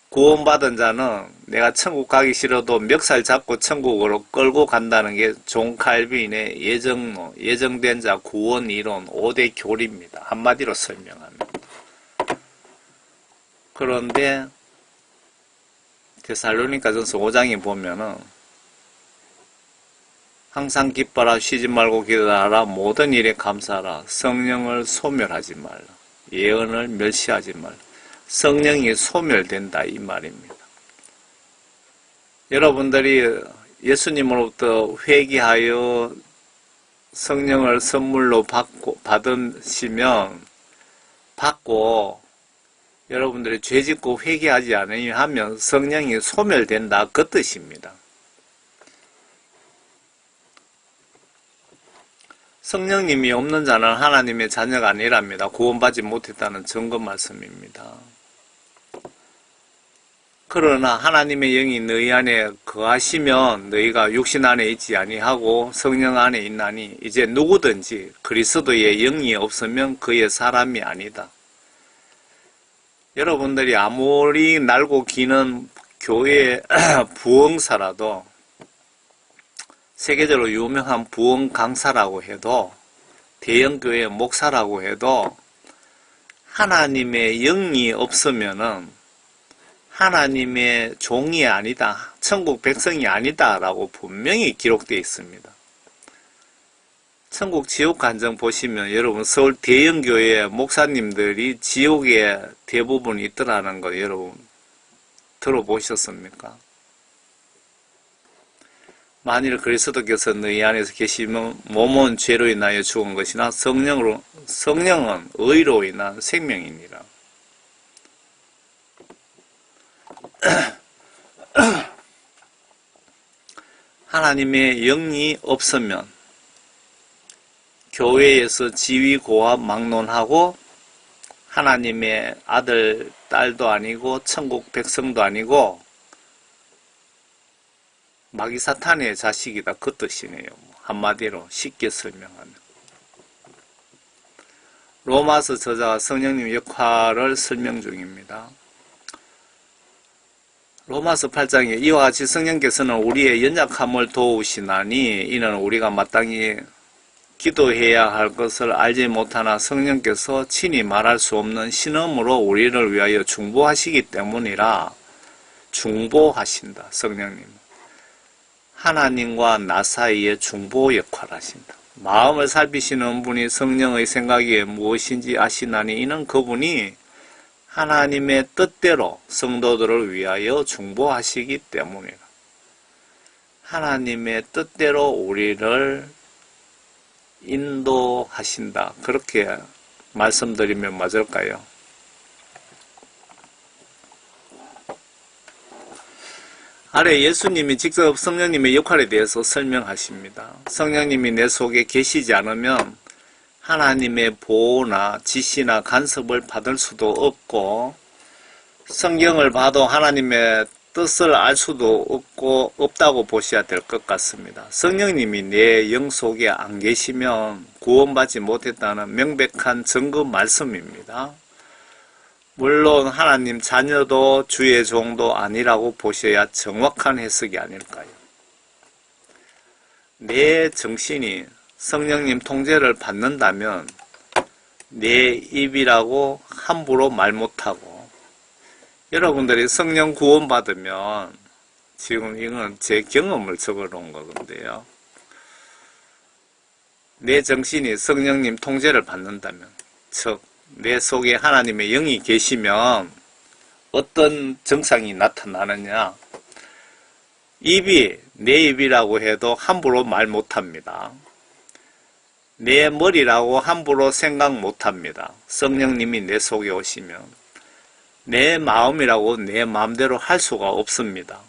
구원받은 자는 내가 천국 가기 싫어도 멱살 잡고 천국으로 끌고 간다는 게 종칼빈의 예정된 자 구원 이론 5대 교리입니다. 한마디로 설명하면. 그런데 데살로니가전서 5장에 보면은 항상 기뻐라 쉬지 말고 기도하라 모든 일에 감사하라 성령을 소멸하지 말라 예언을 멸시하지 말라 성령이 소멸된다 이 말입니다. 여러분들이 예수님으로부터 회개하여 성령을 선물로 받고 여러분들이 죄짓고 회개하지 않으면 성령이 소멸된다 그 뜻입니다. 성령님이 없는 자는 하나님의 자녀가 아니랍니다. 구원받지 못했다는 증거 말씀입니다. 그러나 하나님의 영이 너희 안에 거하시면 너희가 육신 안에 있지 아니하고 성령 안에 있나니 이제 누구든지 그리스도의 영이 없으면 그의 사람이 아니다. 여러분들이 아무리 날고 기는 교회 부흥사라도 세계적으로 유명한 부흥 강사라고 해도 대형교회 목사라고 해도 하나님의 영이 없으면은 하나님의 종이 아니다. 천국 백성이 아니다. 라고 분명히 기록되어 있습니다. 천국 지옥 간증 보시면 여러분 서울 대형교회 목사님들이 지옥에 대부분 있더라는 거 여러분 들어보셨습니까? 만일 그리스도께서 너희 안에서 계시면 몸은 죄로 인하여 죽은 것이나 성령은 의로 인한 생명이니라. 하나님의 영이 없으면 교회에서 지위 고합 막론하고 하나님의 아들, 딸도 아니고 천국 백성도 아니고 마귀사탄의 자식이다 그 뜻이네요. 한마디로 쉽게 설명하면. 로마서 저자가 성령님 역할을 설명 중입니다. 로마서 8장에 이와 같이 성령께서는 우리의 연약함을 도우시나니 이는 우리가 마땅히 기도해야 할 것을 알지 못하나 성령께서 친히 말할 수 없는 신음으로 우리를 위하여 중보하시기 때문이라. 중보하신다. 성령님. 하나님과 나 사이에 중보 역할을 하신다. 마음을 살피시는 분이 성령의 생각이 무엇인지 아시나니 이는 그분이 하나님의 뜻대로 성도들을 위하여 중보하시기 때문이라. 하나님의 뜻대로 우리를 인도하신다. 그렇게 말씀드리면 맞을까요? 아래 예수님이 직접 성령님의 역할에 대해서 설명하십니다. 성령님이 내 속에 계시지 않으면 하나님의 보호나 지시나 간섭을 받을 수도 없고 성경을 봐도 하나님의 뜻을 알 수도 없다고 보셔야 될 것 같습니다. 성령님이 내 영 속에 안 계시면 구원받지 못했다는 명백한 증거 말씀입니다. 물론 하나님 자녀도 주의 종도 아니라고 보셔야 정확한 해석이 아닐까요? 내 정신이 성령님 통제를 받는다면 내 입이라고 함부로 말 못하고 여러분들이 성령 구원 받으면 지금 이건 제 경험을 적어 놓은 거건데요. 내 정신이 성령님 통제를 받는다면 즉 내 속에 하나님의 영이 계시면 어떤 증상이 나타나느냐. 내 입이라고 해도 함부로 말 못합니다. 내 머리라고 함부로 생각 못합니다. 성령님이 내 속에 오시면 내 마음이라고 내 마음대로 할 수가 없습니다.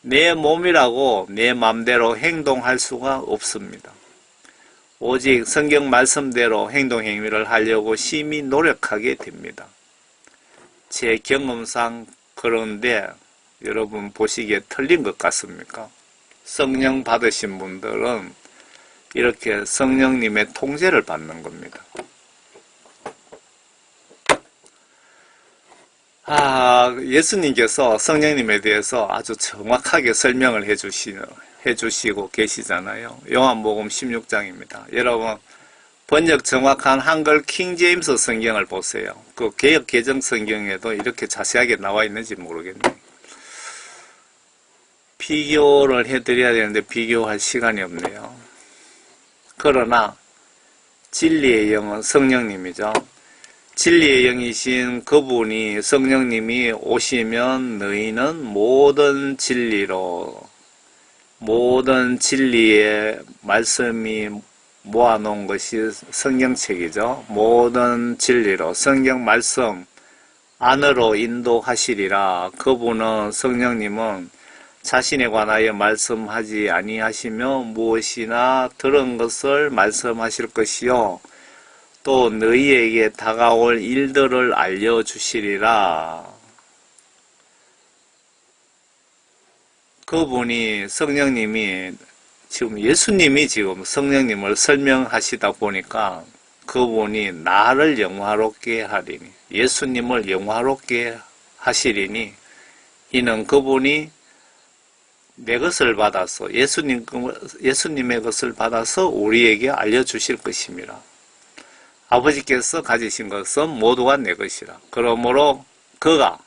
내 몸이라고 내 마음대로 행동할 수가 없습니다. 오직 성경 말씀대로 행동 행위를 하려고 심히 노력하게 됩니다. 제 경험상 그런데 여러분 보시기에 틀린 것 같습니까? 성령 받으신 분들은 이렇게 성령님의 통제를 받는 겁니다. 예수님께서 성령님에 대해서 아주 정확하게 설명을 해주시고 계시잖아요. 요한복음 16장입니다. 여러분 번역 정확한 한글 킹제임스 성경을 보세요. 그 개역 개정 성경에도 이렇게 자세하게 나와 있는지 모르겠네요. 비교를 해드려야 되는데 비교할 시간이 없네요. 그러나 진리의 영은 성령님이죠. 진리의 영이신 그분이 성령님이 오시면 너희는 모든 진리의 말씀이 모아놓은 것이 성경책이죠. 모든 진리로 성경 말씀 안으로 인도하시리라. 그분은 성령님은 자신에 관하여 말씀하지 아니하시며 무엇이나 들은 것을 말씀하실 것이요 또 너희에게 다가올 일들을 알려주시리라. 그분이 성령님이 지금 예수님이 지금 성령님을 설명하시다 보니까 그분이 나를 영화롭게 하리니 예수님을 영화롭게 하시리니 이는 그분이 내 것을 받아서 예수님의 것을 받아서 우리에게 알려주실 것임이라. 아버지께서 가지신 것은 모두가 내 것이라. 그러므로 그가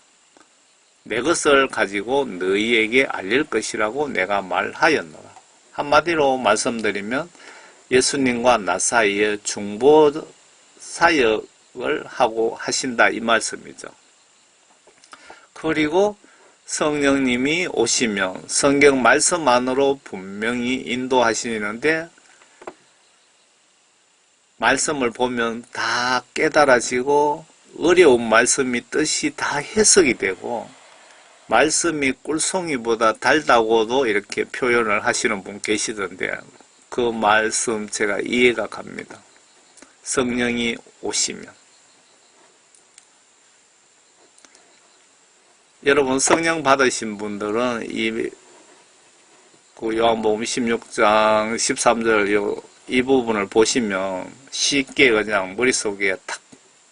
내 것을 가지고 너희에게 알릴 것이라고 내가 말하였노라. 한마디로 말씀드리면 예수님과 나 사이에 중보 사역을 하고 하신다 이 말씀이죠. 그리고 성령님이 오시면 성경 말씀 안으로 분명히 인도하시는데 말씀을 보면 다 깨달아지고 어려운 말씀이 뜻이 다 해석이 되고 말씀이 꿀송이보다 달다고도 이렇게 표현을 하시는 분 계시던데 그 말씀 제가 이해가 갑니다. 성령이 오시면 여러분 성령 받으신 분들은 그 요한복음 16장 13절 이 부분을 보시면 쉽게 그냥 머릿속에 탁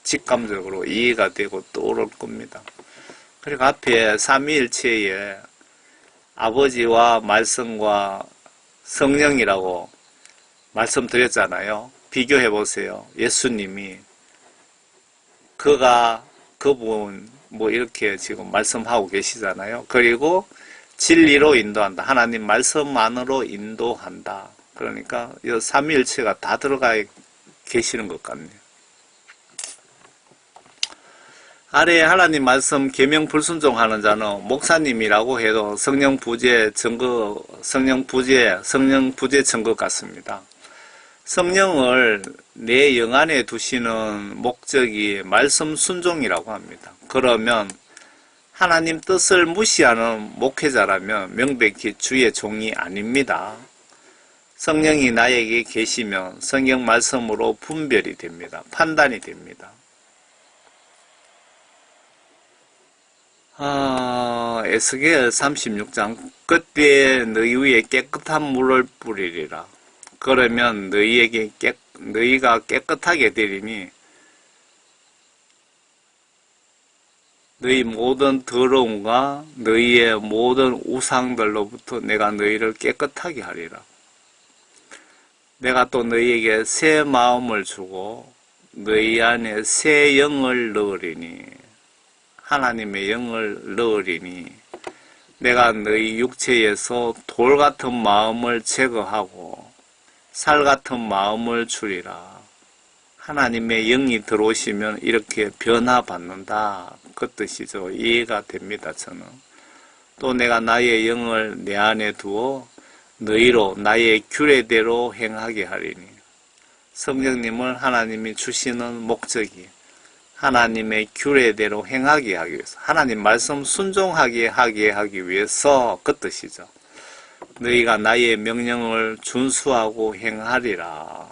직감적으로 이해가 되고 떠오를 겁니다. 그리고 앞에 삼위일체에 아버지와 말씀과 성령이라고 말씀드렸잖아요. 비교해 보세요. 예수님이 그분 뭐 이렇게 지금 말씀하고 계시잖아요. 그리고 진리로 인도한다. 하나님 말씀 안으로 인도한다. 그러니까 이 삼위일체가 다 들어가 계시는 것 같네요. 아래에 하나님 말씀 계명 불순종하는 자는 목사님이라고 해도 성령 부재 증거 같습니다. 성령을 내 영 안에 두시는 목적이 말씀 순종이라고 합니다. 그러면 하나님 뜻을 무시하는 목회자라면 명백히 주의 종이 아닙니다. 성령이 나에게 계시면 성경 말씀으로 분별이 됩니다. 판단이 됩니다. 에스겔 36장 그때 너희 위에 깨끗한 물을 뿌리리라. 그러면 너희가 깨끗하게 되리니 너희 모든 더러움과 너희의 모든 우상들로부터 내가 너희를 깨끗하게 하리라. 내가 또 너희에게 새 마음을 주고 너희 안에 새 영을 넣으리니 하나님의 영을 넣으리니 내가 너희 육체에서 돌 같은 마음을 제거하고 살 같은 마음을 주리라. 하나님의 영이 들어오시면 이렇게 변화받는다. 그 뜻이죠. 이해가 됩니다. 저는. 또 내가 나의 영을 내 안에 두어 너희로 나의 규례대로 행하게 하리니 성령님을 하나님이 주시는 목적이 하나님의 규례대로 행하게 하기 위해서 하나님 말씀 순종하게 하기 위해서 그 뜻이죠. 너희가 나의 명령을 준수하고 행하리라.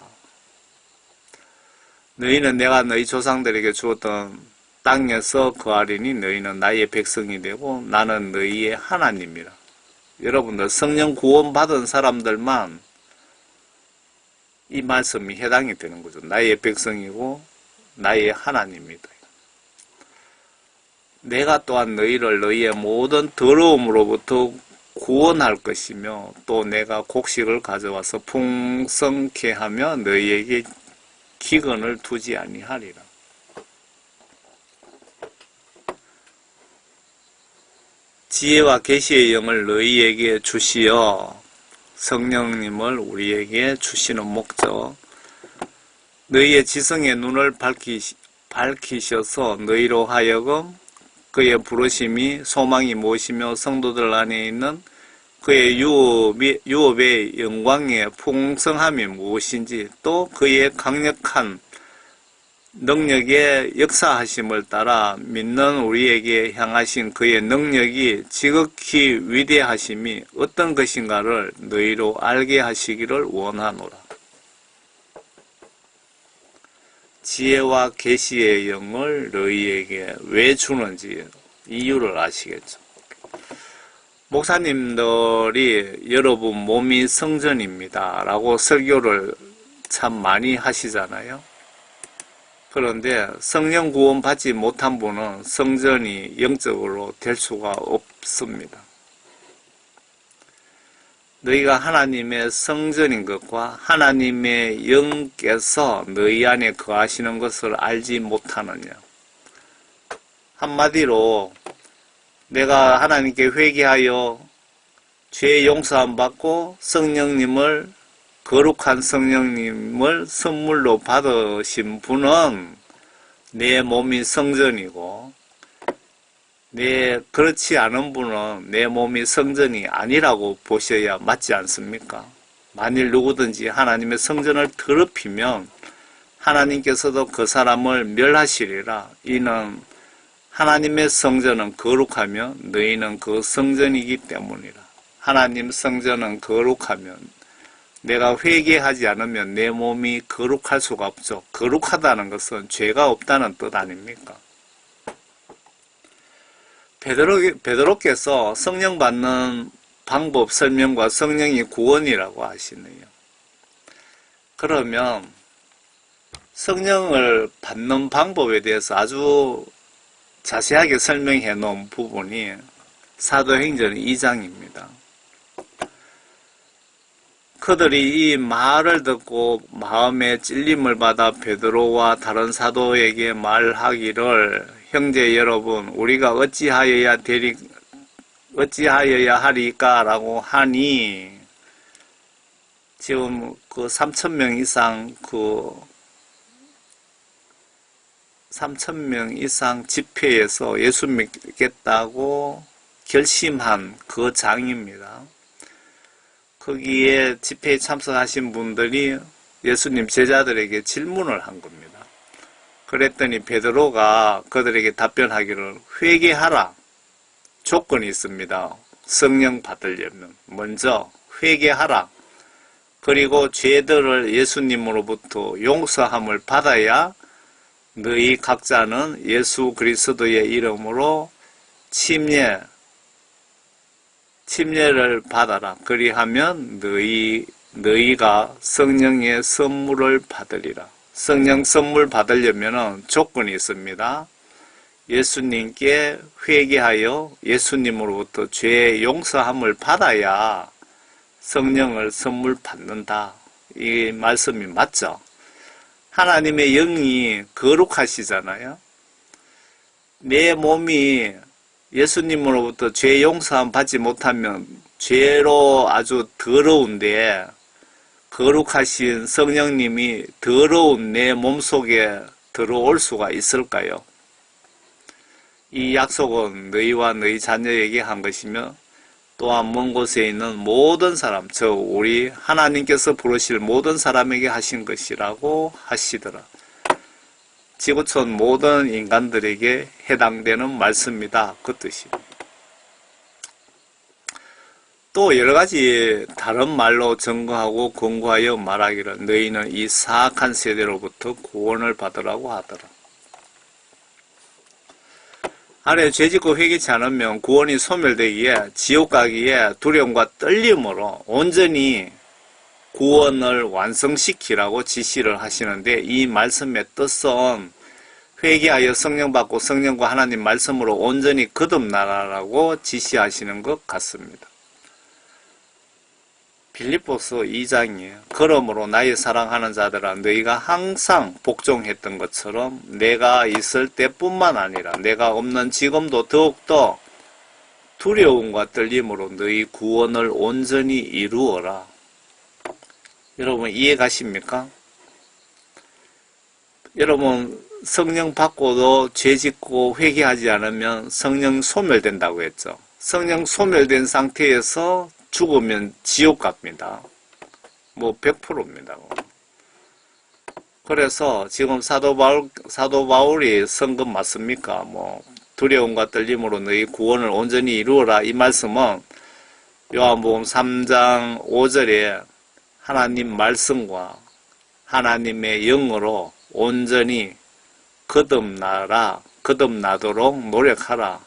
너희는 내가 너희 조상들에게 주었던 땅에서 거하리니 너희는 나의 백성이 되고 나는 너희의 하나님이라. 여러분들 성령 구원 받은 사람들만 이 말씀이 해당이 되는 거죠. 나의 백성이고 나의 하나님이다. 내가 또한 너희를 너희의 모든 더러움으로부터 구원할 것이며 또 내가 곡식을 가져와서 풍성케 하며 너희에게 기근을 두지 아니하리라. 지혜와 계시의 영을 너희에게 주시어 성령님을 우리에게 주시는 목적 너희의 지성의 눈을 밝히셔서 너희로 하여금 그의 부르심이 소망이 무엇이며 성도들 안에 있는 그의 유업의 영광의 풍성함이 무엇인지 또 그의 강력한 능력의 역사하심을 따라 믿는 우리에게 향하신 그의 능력이 지극히 위대하심이 어떤 것인가를 너희로 알게 하시기를 원하노라. 지혜와 계시의 영을 너희에게 왜 주는지 이유를 아시겠죠. 목사님들이 여러분 몸이 성전입니다 라고 설교를 참 많이 하시잖아요. 그런데 성령 구원 받지 못한 분은 성전이 영적으로 될 수가 없습니다. 너희가 하나님의 성전인 것과 하나님의 영께서 너희 안에 거하시는 것을 알지 못하느냐. 한마디로 내가 하나님께 회개하여 죄 용서함 받고 성령님을 거룩한 성령님을 선물로 받으신 분은 내 몸이 성전이고, 그렇지 않은 분은 내 몸이 성전이 아니라고 보셔야 맞지 않습니까? 만일 누구든지 하나님의 성전을 더럽히면 하나님께서도 그 사람을 멸하시리라. 이는 하나님의 성전은 거룩하며 너희는 그 성전이기 때문이라. 하나님 성전은 거룩하면, 내가 회개하지 않으면 내 몸이 거룩할 수가 없죠. 거룩하다는 것은 죄가 없다는 뜻 아닙니까? 베드로께서 성령 받는 방법 설명과 성령이 구원이라고 하시네요. 그러면 성령을 받는 방법에 대해서 아주 자세하게 설명해 놓은 부분이 사도행전 2장입니다. 그들이 이 말을 듣고 마음에 찔림을 받아 베드로와 다른 사도에게 말하기를, 형제 여러분, 우리가 어찌하여야 하리까? 라고 하니, 지금 그 3,000명 이상 집회에서 예수 믿겠다고 결심한 그 장입니다. 거기에 집회에 참석하신 분들이 예수님 제자들에게 질문을 한 겁니다. 그랬더니 베드로가 그들에게 답변하기를, 회개하라. 조건이 있습니다. 성령 받으려면 먼저 회개하라. 그리고 죄들을 예수님으로부터 용서함을 받아야 너희 각자는 예수 그리스도의 이름으로 침례를 받아라. 그리하면 너희가 성령의 선물을 받으리라. 성령 선물 받으려면 조건이 있습니다. 예수님께 회개하여 예수님으로부터 죄 용서함을 받아야 성령을 선물 받는다. 이 말씀이 맞죠? 하나님의 영이 거룩하시잖아요. 내 몸이 예수님으로부터 죄 용서함 받지 못하면 죄로 아주 더러운데, 거룩하신 성령님이 더러운 내 몸속에 들어올 수가 있을까요? 이 약속은 너희와 너희 자녀에게 한 것이며, 또한 먼 곳에 있는 모든 사람, 우리 하나님께서 부르실 모든 사람에게 하신 것이라고 하시더라. 지구촌 모든 인간들에게 해당되는 말씀이다. 그 뜻입니다. 또 여러가지 다른 말로 증거하고 권고하여 말하기를, 너희는 이 사악한 세대로부터 구원을 받으라고 하더라. 아래 죄짓고 회개치 않으면 구원이 소멸되기에 지옥 가기에 두려움과 떨림으로 온전히 구원을 완성시키라고 지시를 하시는데, 이 말씀의 뜻은 회개하여 성령 받고 성령과 하나님 말씀으로 온전히 거듭나라라고 지시하시는 것 같습니다. 빌립보서 2장이에요. 그러므로 나의 사랑하는 자들아, 너희가 항상 복종했던 것처럼 내가 있을 때뿐만 아니라 내가 없는 지금도 더욱더 두려움과 떨림으로 너희 구원을 온전히 이루어라. 여러분 이해 가십니까? 여러분 성령 받고도 죄 짓고 회개하지 않으면 성령 소멸된다고 했죠. 성령 소멸된 상태에서 죽으면 지옥 갑니다. 100%입니다. 그래서 지금 사도 바울이 쓴 것 맞습니까? 두려움과 떨림으로 너희 구원을 온전히 이루어라. 이 말씀은 요한복음 3장 5절에 하나님 말씀과 하나님의 영으로 온전히 거듭나도록 노력하라.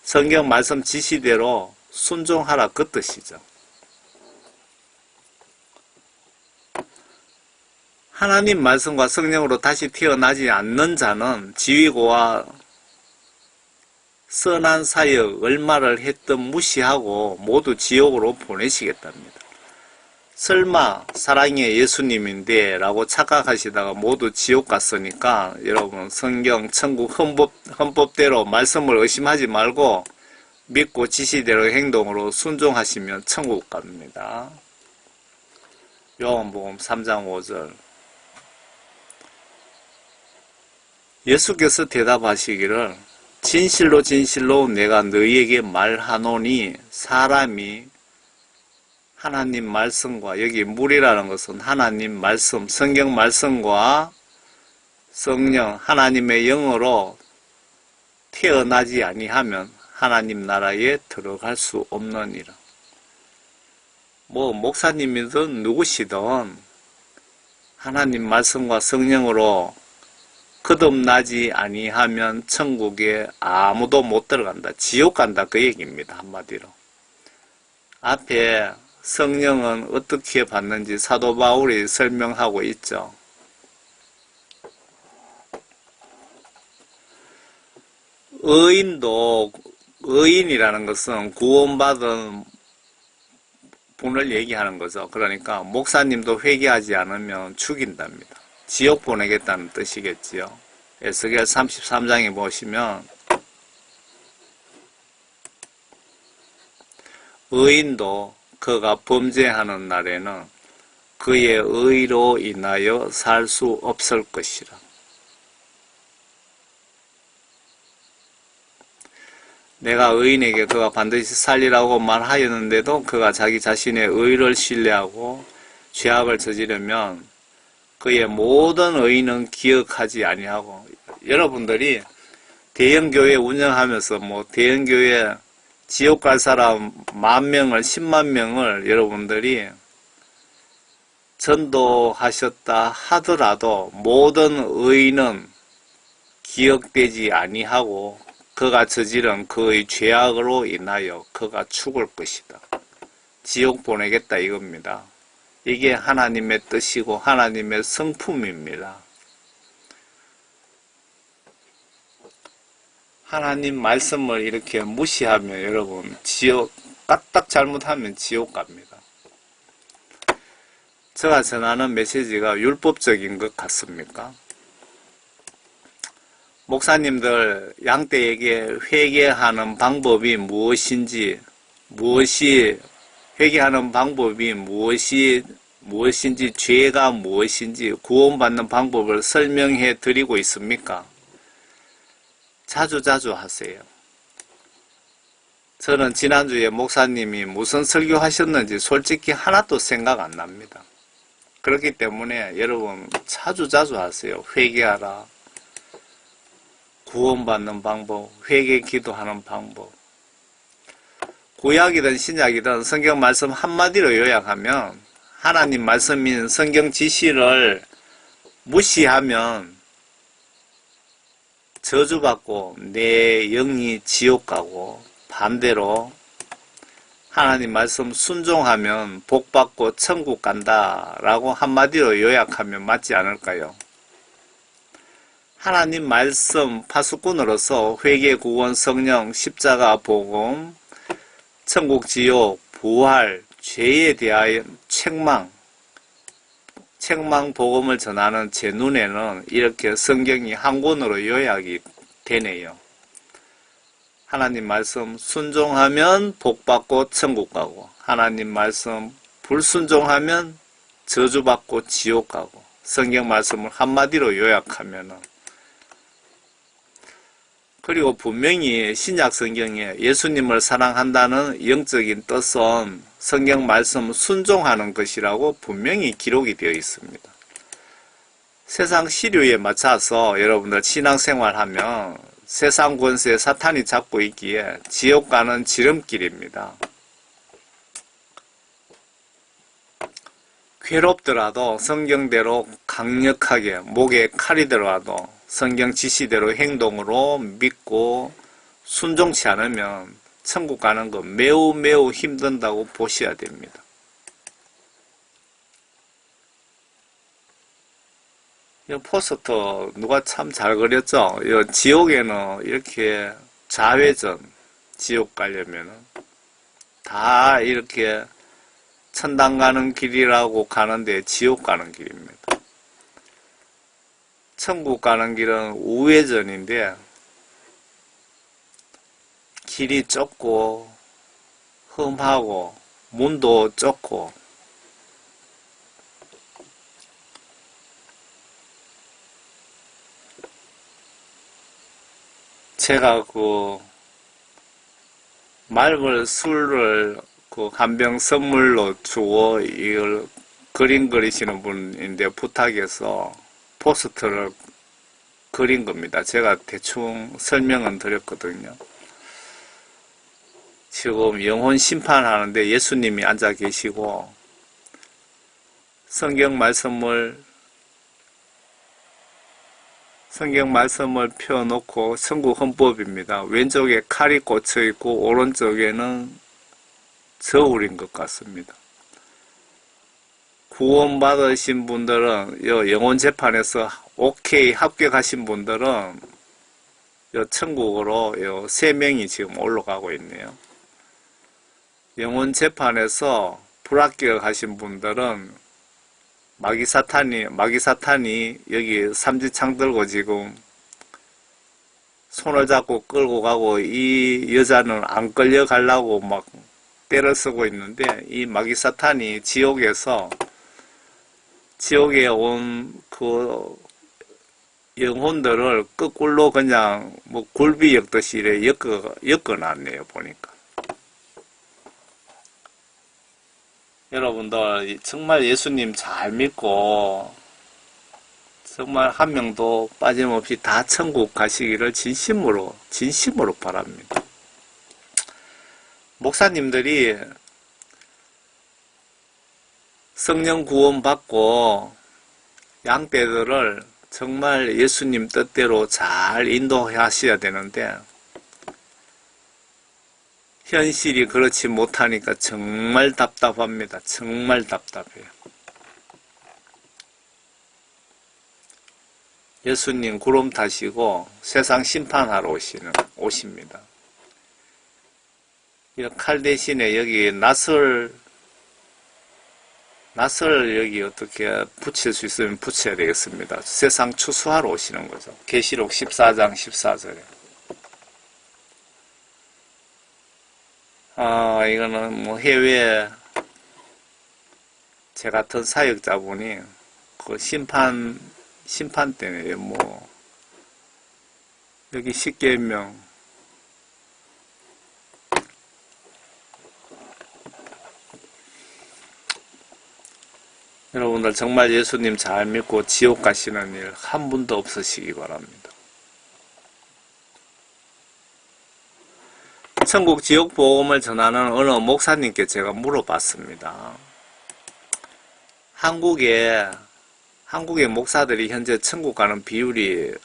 성경 말씀 지시대로 순종하라. 그 뜻이죠. 하나님 말씀과 성령으로 다시 태어나지 않는 자는 지위고와 선한 사역 얼마를 했든 무시하고 모두 지옥으로 보내시겠답니다. 설마 사랑의 예수님인데 라고 착각하시다가 모두 지옥 갔으니까 여러분 성경 천국 헌법대로 말씀을 의심하지 말고 믿고 지시대로 행동으로 순종하시면 천국 갑니다. 요한복음 3장 5절. 예수께서 대답하시기를 진실로 진실로 내가 너희에게 말하노니 사람이 하나님 말씀과, 여기 물이라는 것은 하나님 말씀, 성경 말씀과 성령, 하나님의 영으로 태어나지 아니하면 하나님 나라에 들어갈 수 없느니라. 목사님이든 누구시든 하나님 말씀과 성령으로 거듭나지 아니하면 천국에 아무도 못 들어간다. 지옥 간다. 그 얘기입니다. 한마디로. 앞에 성령은 어떻게 받는지 사도 바울이 설명하고 있죠. 의인이라는 것은 구원받은 분을 얘기하는 거죠. 그러니까 목사님도 회개하지 않으면 죽인답니다. 지옥 보내겠다는 뜻이겠지요. 에스겔 33장에 보시면 의인도 그가 범죄하는 날에는 그의 의로 인하여 살 수 없을 것이라. 내가 의인에게 그가 반드시 살리라고 말하였는데도 그가 자기 자신의 의를 신뢰하고 죄악을 저지르면 그의 모든 의는 기억하지 아니하고, 여러분들이 대형교회 운영하면서 대형교회 지옥 갈 사람 10,000명을 10만 명을 여러분들이 전도하셨다 하더라도 모든 의는 기억되지 아니하고 그가 저지른 그의 죄악으로 인하여 그가 죽을 것이다. 지옥 보내겠다 이겁니다. 이게 하나님의 뜻이고 하나님의 성품입니다. 하나님 말씀을 이렇게 무시하면 여러분 지옥, 까딱 잘못하면 지옥 갑니다. 제가 전하는 메시지가 율법적인 것 같습니까? 목사님들 양떼에게 회개하는 방법이 회개하는 방법이 무엇인지, 죄가 무엇인지, 구원받는 방법을 설명해 드리고 있습니까? 자주 하세요. 저는 지난주에 목사님이 무슨 설교하셨는지 솔직히 하나도 생각 안 납니다. 그렇기 때문에 여러분 자주 하세요. 회개하라. 구원받는 방법, 회개 기도하는 방법. 구약이든 신약이든 성경 말씀 한마디로 요약하면 하나님 말씀인 성경 지시를 무시하면 저주받고 내 영이 지옥 가고, 반대로 하나님 말씀 순종하면 복받고 천국 간다라고 한마디로 요약하면 맞지 않을까요? 하나님 말씀 파수꾼으로서 회개, 구원, 성령, 십자가, 복음, 천국, 지옥, 부활, 죄에 대하여 책망 복음을 전하는 제 눈에는 이렇게 성경이 한 권으로 요약이 되네요. 하나님 말씀 순종하면 복받고 천국 가고, 하나님 말씀 불순종하면 저주받고 지옥 가고, 성경 말씀을 한마디로 요약하면은, 그리고 분명히 신약 성경에 예수님을 사랑한다는 영적인 뜻은 성경 말씀 순종하는 것이라고 분명히 기록이 되어 있습니다. 세상 시류에 맞춰서 여러분들 신앙생활하면 세상 권세 사탄이 잡고 있기에 지옥 가는 지름길입니다. 괴롭더라도 성경대로 강력하게 목에 칼이 들어와도 성경 지시대로 행동으로 믿고 순종치 않으면 천국 가는 거 매우 힘든다고 보셔야 됩니다. 이 포스터 누가 참 잘 그렸죠? 이 지옥에는 이렇게 좌회전, 지옥 가려면은 다 이렇게 천당 가는 길이라고 가는데 지옥 가는 길입니다. 천국 가는 길은 우회전인데 길이 좁고 험하고 문도 좁고 제가 말벌 술을 한 병 선물로 주고 이걸 그림 그리시는 분인데 부탁해서 포스터를 그린 겁니다. 제가 대충 설명은 드렸거든요. 지금 영혼 심판하는데 예수님이 앉아 계시고 성경 말씀을 펴놓고 천국 헌법입니다. 왼쪽에 칼이 꽂혀 있고 오른쪽에는 저울인 것 같습니다. 구원받으신 분들은 영혼 재판에서 오케이 합격하신 분들은 천국으로 3명이 지금 올라가고 있네요. 영혼 재판에서 불합격하신 분들은 마귀 사탄이 여기 삼지창 들고 지금 손을 잡고 끌고 가고 이 여자는 안 끌려가려고 막 때를 쓰고 있는데 이 마귀 사탄이 지옥에 온 영혼들을 거꾸로 그냥 굴비 엮듯이 이래 엮어놨네요, 보니까. 여러분들 정말 예수님 잘 믿고 정말 한 명도 빠짐없이 다 천국 가시기를 진심으로 바랍니다. 목사님들이 성령 구원 받고 양떼들을 정말 예수님 뜻대로 잘 인도하셔야 되는데 현실이 그렇지 못하니까 정말 답답합니다. 정말 답답해요. 예수님 구름 타시고 세상 심판하러 오십니다. 칼 대신에 여기 낫을 여기 어떻게 붙일 수 있으면 붙여야 되겠습니다. 세상 추수하러 오시는 거죠. 계시록 14장 14절에. 이거는 해외 제 같은 사역자분이 심판 때문에 여기 십계명 여러분들 정말 예수님 잘 믿고 지옥 가시는 일 한 분도 없으시기 바랍니다. 천국 지옥 복음을 전하는 어느 목사님께 제가 물어봤습니다. 한국의 목사들이 현재 천국 가는 비율이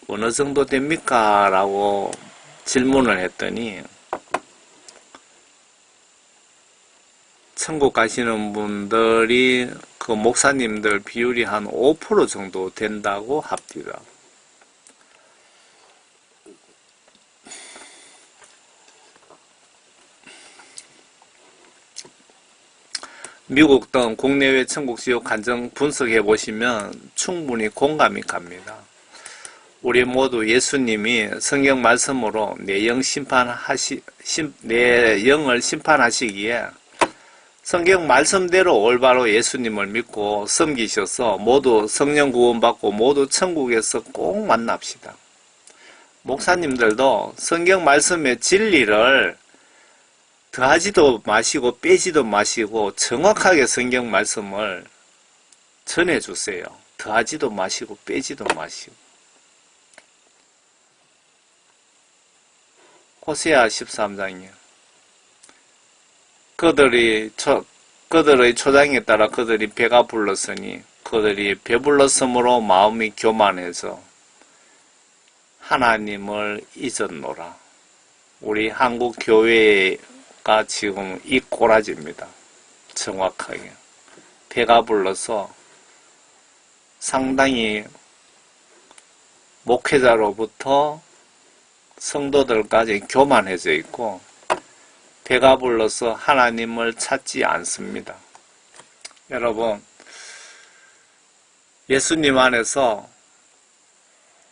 어느 정도 됩니까? 라고 질문을 했더니 천국 가시는 분들이 목사님들 비율이 한 5% 정도 된다고 합니다. 미국 등 국내외 천국 지옥 간증 분석해 보시면 충분히 공감이 갑니다. 우리 모두 예수님이 성경 말씀으로 내 영을 심판하시기에 성경 말씀대로 올바로 예수님을 믿고 섬기셔서 모두 성령 구원받고 모두 천국에서 꼭 만납시다. 목사님들도 성경 말씀의 진리를 더하지도 마시고 빼지도 마시고 정확하게 성경 말씀을 전해주세요. 더하지도 마시고 빼지도 마시고. 호세아 13장이요. 그들의 초장에 따라 그들이 배가 불렀으니 그들이 배불렀으므로 마음이 교만해서 하나님을 잊었노라. 우리 한국 교회가 지금 이 꼬라지입니다. 정확하게. 배가 불러서 상당히 목회자로부터 성도들까지 교만해져 있고 배가 불러서 하나님을 찾지 않습니다. 여러분, 예수님 안에서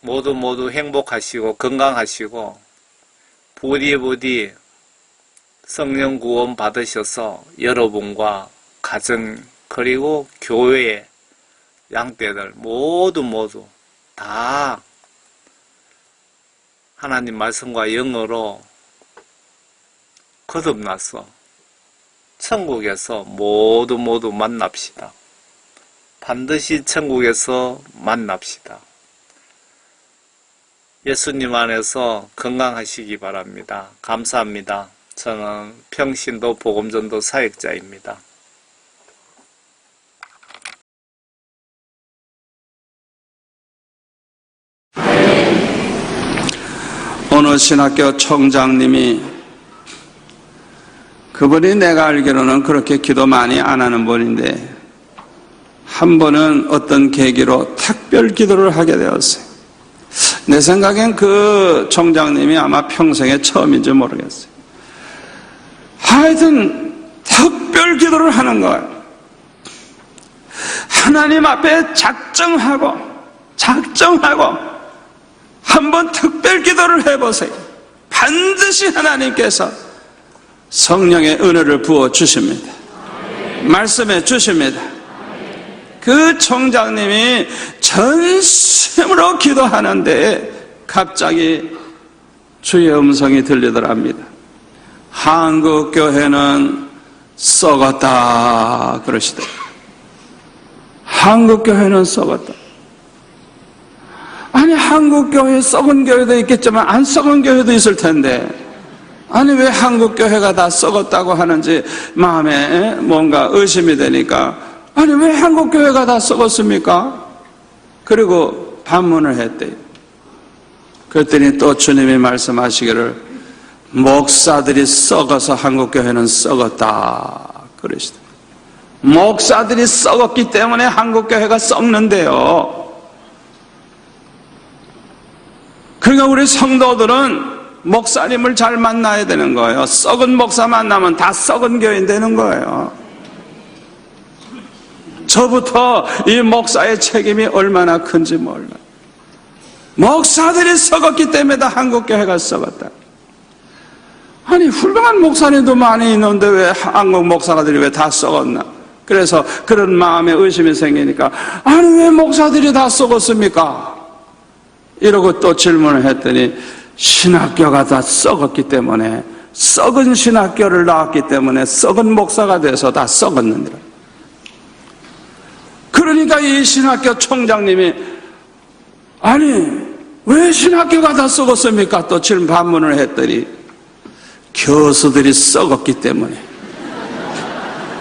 모두 행복하시고 건강하시고 부디 성령 구원 받으셔서 여러분과 가정 그리고 교회 양떼들 모두 다 하나님 말씀과 영어로 거듭나서 천국에서 모두 만납시다. 반드시 천국에서 만납시다. 예수님 안에서 건강하시기 바랍니다. 감사합니다. 저는 평신도 복음전도 사역자입니다. 어느 신학교 총장님이, 그분이 내가 알기로는 그렇게 기도 많이 안 하는 분인데 한 번은 어떤 계기로 특별 기도를 하게 되었어요. 내 생각엔 그 총장님이 아마 평생에 처음인지 모르겠어요. 하여튼 특별 기도를 하는 거예요. 하나님 앞에 작정하고 한번 특별 기도를 해보세요. 반드시 하나님께서 성령의 은혜를 부어 주십니다. 말씀해 주십니다. 그 총장님이 전심으로 기도하는데 갑자기 주의 음성이 들리더랍니다. 한국 교회는 썩었다 그러시더라고요. 한국 교회는 썩었다. 아니, 한국 교회 썩은 교회도 있겠지만 안 썩은 교회도 있을 텐데, 아니 왜 한국 교회가 다 썩었다고 하는지 마음에 뭔가 의심이 되니까, 아니 왜 한국 교회가 다 썩었습니까? 그리고 반문을 했대요. 그랬더니 또 주님이 말씀하시기를, 목사들이 썩어서 한국 교회는 썩었다 그러시더라고요. 목사들이 썩었기 때문에 한국 교회가 썩는데요. 그러니까 우리 성도들은 목사님을 잘 만나야 되는 거예요. 썩은 목사 만나면 다 썩은 교인 되는 거예요. 저부터 이 목사의 책임이 얼마나 큰지 몰라요. 목사들이 썩었기 때문에 다 한국교회가 썩었다. 아니, 훌륭한 목사님도 많이 있는데 왜 한국 목사들이 왜 다 썩었나? 그래서 그런 마음에 의심이 생기니까, 아니 왜 목사들이 다 썩었습니까? 이러고 또 질문을 했더니, 신학교가 다 썩었기 때문에, 썩은 신학교를 나왔기 때문에 썩은 목사가 돼서 다 썩었는데, 그러니까 이 신학교 총장님이, 아니 왜 신학교가 다 썩었습니까? 또 질문 반문을 했더니, 교수들이 썩었기 때문에,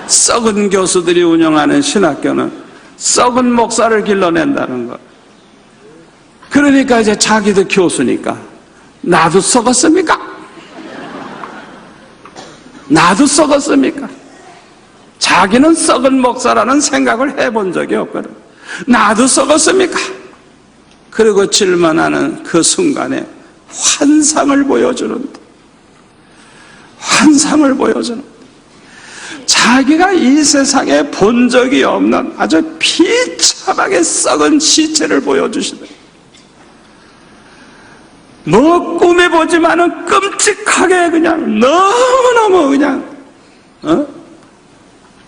썩은 교수들이 운영하는 신학교는 썩은 목사를 길러낸다는 것. 그러니까 이제 자기도 교수니까, 나도 썩었습니까? 나도 썩었습니까? 자기는 썩은 목사라는 생각을 해본 적이 없거든. 나도 썩었습니까? 그리고 질문하는 그 순간에 환상을 보여주는데, 환상을 보여주는, 자기가 이 세상에 본 적이 없는 아주 비참하게 썩은 시체를 보여주시더니, 뭐 꿈에 보지만은 끔찍하게 그냥 너무너무 그냥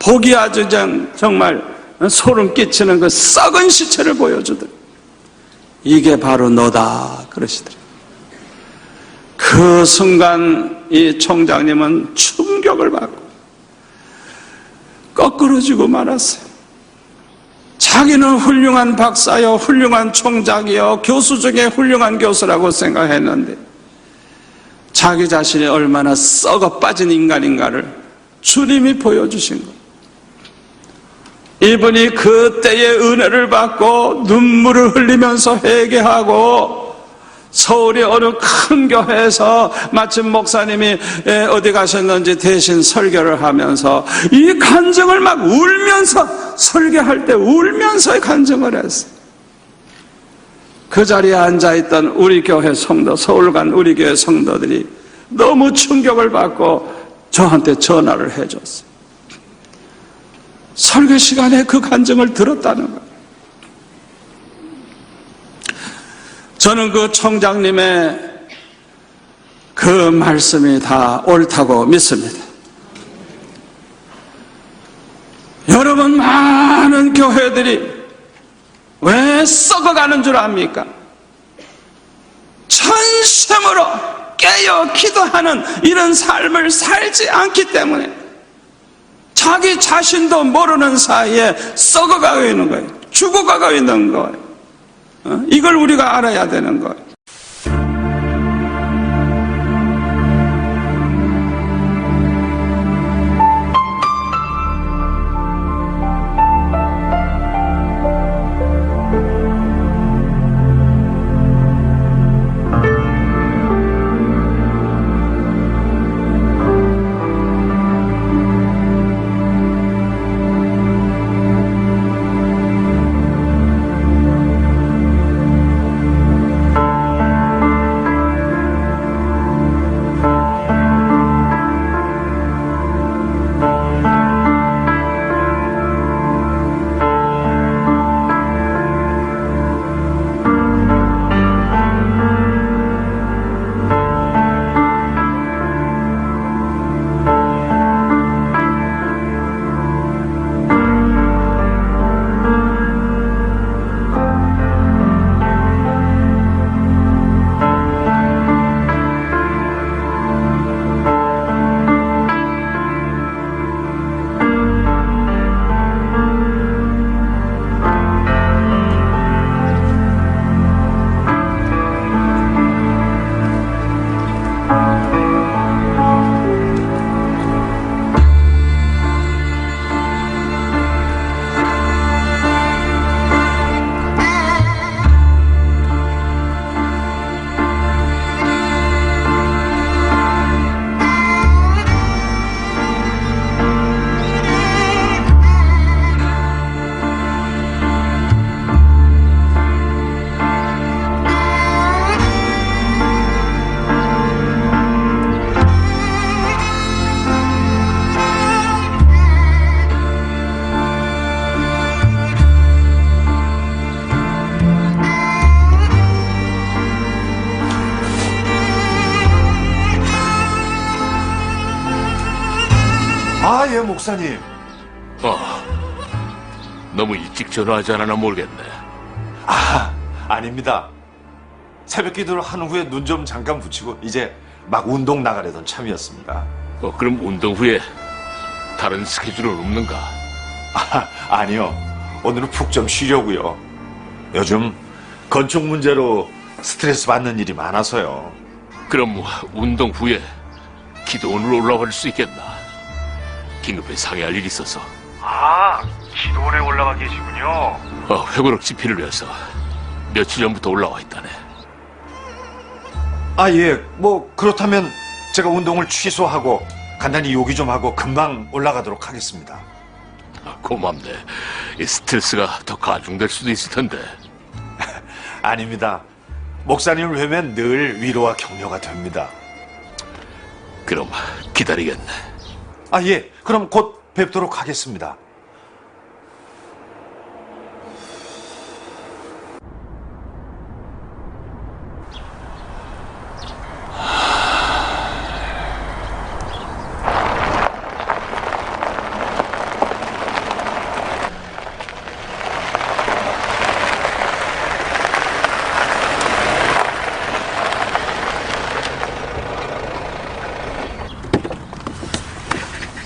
보기 아주 정말 소름 끼치는 그 썩은 시체를 보여주더니, 이게 바로 너다 그러시더니, 그 순간 이 총장님은 충격을 받고 거꾸로 지고 말았어요. 자기는 훌륭한 박사요, 훌륭한 총장이요, 교수 중에 훌륭한 교수라고 생각했는데 자기 자신이 얼마나 썩어 빠진 인간인가를 주님이 보여주신 거예요. 이분이 그때의 은혜를 받고 눈물을 흘리면서 회개하고, 서울의 어느 큰 교회에서 마침 목사님이 어디 가셨는지 대신 설교를 하면서 이 간증을 막 울면서, 설교할 때 울면서 간증을 했어요. 그 자리에 앉아있던 우리 교회 성도, 서울 간 우리 교회 성도들이 너무 충격을 받고 저한테 전화를 해줬어요. 설교 시간에 그 간증을 들었다는 거예요. 저는 그 총장님의 그 말씀이 다 옳다고 믿습니다. 여러분, 많은 교회들이 왜 썩어가는 줄 압니까? 전 진심으로 깨어 기도하는 이런 삶을 살지 않기 때문에 자기 자신도 모르는 사이에 썩어가고 있는 거예요. 죽어가고 있는 거예요. 이걸 우리가 알아야 되는 거예요. 아, 예, 목사님. 너무 일찍 전화하지 않았나 모르겠네. 아닙니다. 새벽 기도를 한 후에 눈 좀 잠깐 붙이고 이제 막 운동 나가려던 참이었습니다. 그럼 운동 후에 다른 스케줄은 없는가? 아니요. 오늘은 푹 좀 쉬려고요. 요즘 건축 문제로 스트레스 받는 일이 많아서요. 그럼 운동 후에 기도원으로 올라갈 수 있겠나? 긴급히 상의할 일이 있어서. 기도원에 올라가 계시군요. 회고록 집필을 위해서 며칠 전부터 올라와 있다네. 예. 뭐 그렇다면 제가 운동을 취소하고 간단히 요기 좀 하고 금방 올라가도록 하겠습니다. 고맙네. 이 스트레스가 더 가중될 수도 있을 텐데. 아닙니다. 목사님을 뵈면 늘 위로와 격려가 됩니다. 그럼 기다리겠네. 예. 그럼 곧 뵙도록 하겠습니다.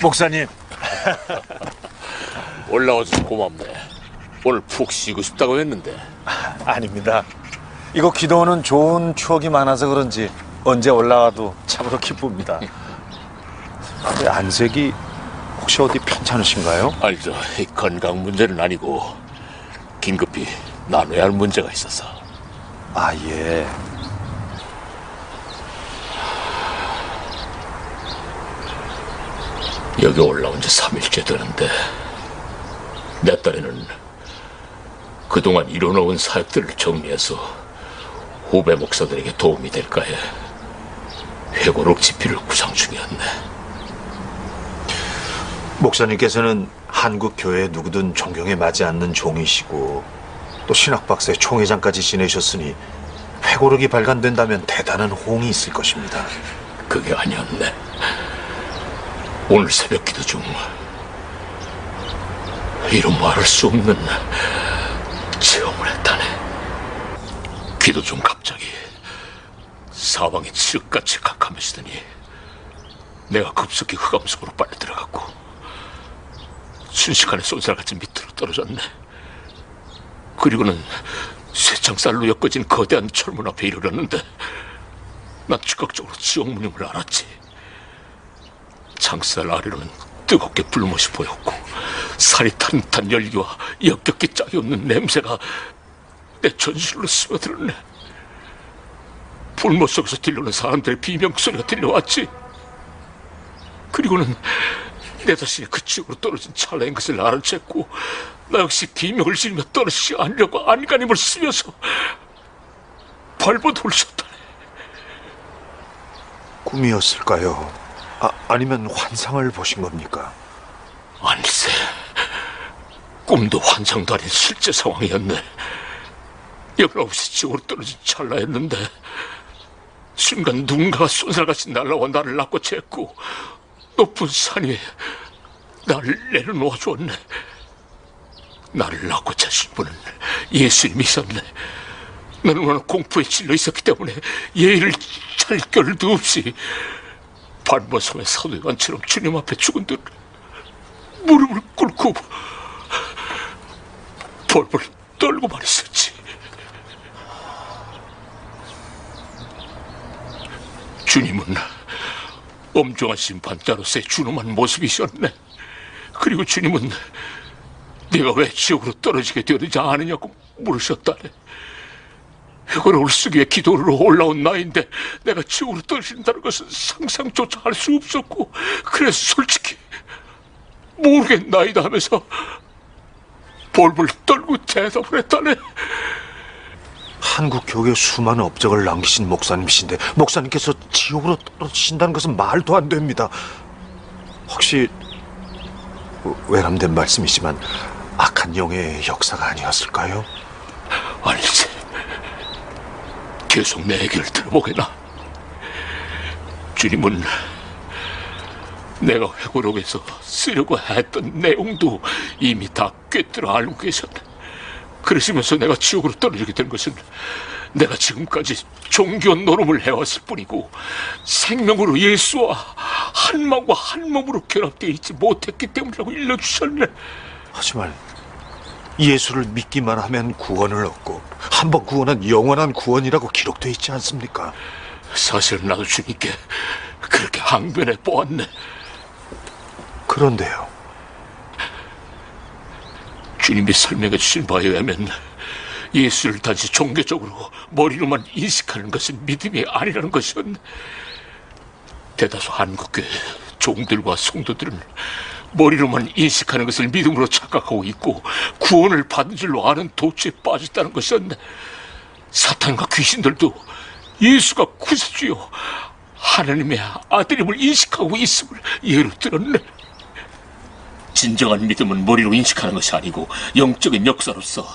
목사님. 올라와서 고맙네. 오늘 푹 쉬고 싶다고 했는데. 아닙니다. 이거 기도원은 좋은 추억이 많아서 그런지 언제 올라와도 참으로 기쁩니다. 안색이 혹시 어디 괜찮으신가요? 알죠. 이 건강 문제는 아니고 긴급히 나눠야 할 문제가 있어서. 예. 여기 올라온 지 3일째 되는데 내 딸에는 그동안 이뤄놓은 사역들을 정리해서 후배 목사들에게 도움이 될까 해 회고록 집필을 구상 중이었네. 목사님께서는 한국 교회의 누구든 존경에 맞지 않는 종이시고 또 신학박사의 총회장까지 지내셨으니 회고록이 발간된다면 대단한 호응이 있을 것입니다. 그게 아니었네. 오늘 새벽 기도 중 이런 말할 수 없는 체험을 했다네. 기도 중 갑자기 사방이 칠흑같이 캄캄해지더니 내가 급속히 흑암 속으로 빨려 들어갔고 순식간에 쏜살같이 밑으로 떨어졌네. 그리고는 쇠창살로 엮어진 거대한 철문 앞에 이르렀는데 난 즉각적으로 지옥문임을 알았지. 창살 아래로는 뜨겁게 불못이 보였고 살이 탄 듯한 열기와 역겹게 짝이 없는 냄새가 내 전신으로 스며들었네. 불못 속에서 들려오는 사람들의 비명소리가 들려왔지. 그리고는 내 자신이 그 지옥으로 떨어진 찰나인 것을 알아챘고 나 역시 비명을 지르며 떨어지지 않으려고 안간힘을 쓰면서 발버둥을 쳤다네. 꿈이었을까요? 아니면 환상을 보신 겁니까? 아니세, 꿈도 환상도 아닌 실제 상황이었네. 역없이 지옥으로 떨어진 찰나였는데 순간 누군가가 쏜살같이 날라와 나를 낚고챘고 높은 산 위에 나를 내려놓아 주었네. 나를 낚고채신 분은 예수님이셨네. 나는 워낙 공포에 질려 있었기 때문에 예의를 차릴 겨를도 없이 발버섬의 사도관처럼 주님 앞에 죽은 듯 무릎을 꿇고 벌벌 떨고만 있었지. 주님은 엄중한 심판자로서의 준엄한 모습이셨네. 그리고 주님은 네가 왜 지옥으로 떨어지게 되었는지 아느냐고 물으셨다네. 회고록을 쓰기 위해 기도로 올라온 나인데 내가 지옥으로 떨어진다는 것은 상상조차 할 수 없었고 그래서 솔직히 모르겠나이다 하면서 벌벌 떨고 대답을 했다네. 한국 교계 수많은 업적을 남기신 목사님이신데 목사님께서 지옥으로 떨어지신다는 것은 말도 안 됩니다. 혹시 외람된 말씀이지만 악한 영의 역사가 아니었을까요? 아니지. 계속 내 얘기를 들어보게나. 주님은 내가 회고록에서 쓰려고 했던 내용도 이미 다 꿰뚫어 알고 계셨네. 그러시면서 내가 지옥으로 떨어지게 된 것은 내가 지금까지 종교 노름을 해왔을 뿐이고 생명으로 예수와 한 마음과 한 몸으로 결합되어 있지 못했기 때문이라고 일러주셨네. 하지만 예수를 믿기만 하면 구원을 얻고 한번 구원한 영원한 구원이라고 기록되어 있지 않습니까? 사실 나도 주님께 그렇게 항변해 보았네. 그런데요. 주님이 설명해 주신 바에 의하면 예수를 단지 종교적으로 머리로만 인식하는 것은 믿음이 아니라는 것이었네. 대다수 한국교회 종들과 성도들은 머리로만 인식하는 것을 믿음으로 착각하고 있고 구원을 받은 줄로 아는 도취에 빠졌다는 것이었네. 사탄과 귀신들도 예수가 구세주요 하나님의 아들임을 인식하고 있음을 예로 들었네. 진정한 믿음은 머리로 인식하는 것이 아니고 영적인 역사로서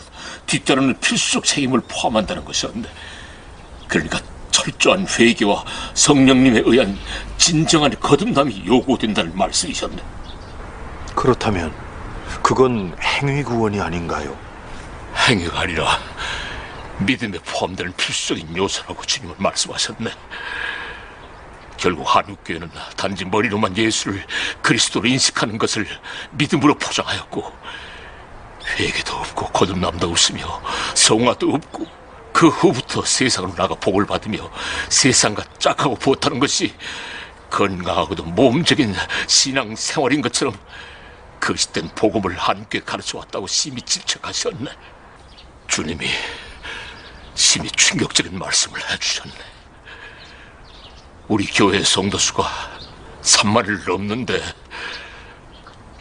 뒤따르는 필수적 책임을 포함한다는 것이었네. 그러니까 철저한 회개와 성령님에 의한 진정한 거듭남이 요구된다는 말씀이셨네. 그렇다면 그건 행위 구원이 아닌가요? 행위가 아니라 믿음에 포함되는 필수적인 요소라고 주님은 말씀하셨네. 결국 한국교회는 단지 머리로만 예수를 그리스도로 인식하는 것을 믿음으로 포장하였고 회개도 없고 거듭남도 없으며 성화도 없고 그 후부터 세상으로 나가 복을 받으며 세상과 짝하고 부었다는 것이 건강하고도 모험적인 신앙 생활인 것처럼 거짓된 복음을 함께 가르쳐왔다고 심히 질책하셨네. 주님이 심히 충격적인 말씀을 해주셨네. 우리 교회 성도수가 3만을 넘는데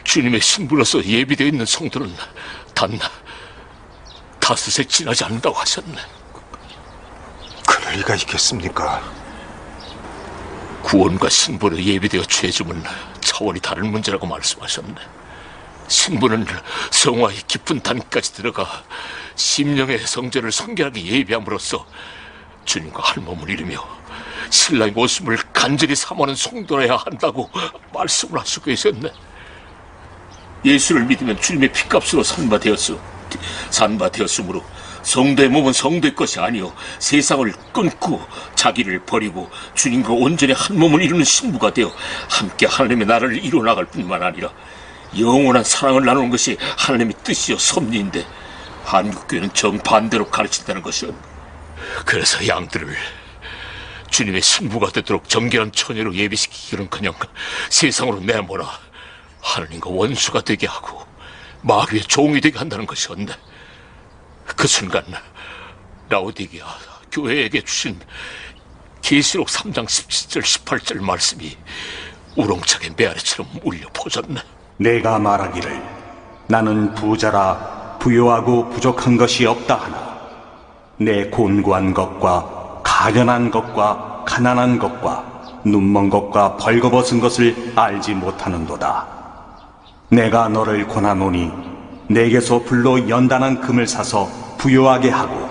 주님의 신부로서 예비되어 있는 성도는 단 5에 지나지 않는다고 하셨네. 그럴 리가 있겠습니까? 구원과 신부로 예비되어 죄짐은 차원이 다른 문제라고 말씀하셨네. 신부는 성화의 깊은 단까지 들어가 심령의 성전을 성결하게 예비함으로써 주님과 한 몸을 이루며 신랑의 모습을 간절히 삼하는 성도라야 한다고 말씀을 하시고 계셨네. 예수를 믿으면 주님의 피값으로 산바되었으므로 성도의 몸은 성도의 것이 아니요 세상을 끊고 자기를 버리고 주님과 온전히 한 몸을 이루는 신부가 되어 함께 하나님의 나라를 이루어나갈 뿐만 아니라 영원한 사랑을 나누는 것이 하나님의 뜻이요 섭리인데 한국교회는 정반대로 가르친다는 것이요. 그래서 양들을 주님의 신부가 되도록 정결한 처녀로 예비시키기는커녕 세상으로 내몰아 하나님과 원수가 되게 하고 마귀의 종이 되게 한다는 것이었는데, 그 순간 라오디게아 교회에게 주신 계시록 3장 17절 18절 말씀이 우렁차게 메아리처럼 울려 퍼졌네. 내가 말하기를 나는 부자라 부요하고 부족한 것이 없다 하나 내 곤고한 것과 가련한 것과 가난한 것과 눈먼 것과 벌거벗은 것을 알지 못하는도다. 내가 너를 권하노니 내게서 불로 연단한 금을 사서 부요하게 하고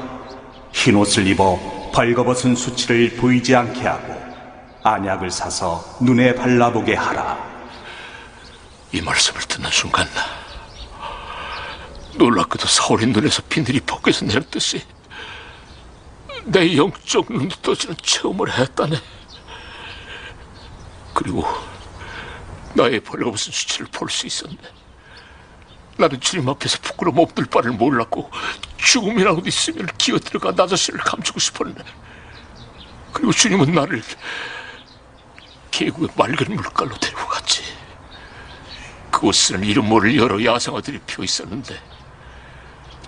흰옷을 입어 벌거벗은 수치를 보이지 않게 하고 안약을 사서 눈에 발라보게 하라. 이 말씀을 듣는 순간 놀랍게도 사울의 눈에서 비늘이 벗겨서 내렸듯이 내 영적 눈이 떠지는 체험을 했다네. 그리고 나의 벌거벗은 수치를 볼 수 있었네. 나는 주님 앞에서 부끄러움 없들 바를 몰랐고 죽음이라고 있으면 기어들어가 나 자신을 감추고 싶었네. 그리고 주님은 나를 계곡의 맑은 물가로 데리고 갔지. 그곳에는 이름 모를 여러 야생화들이 피어 있었는데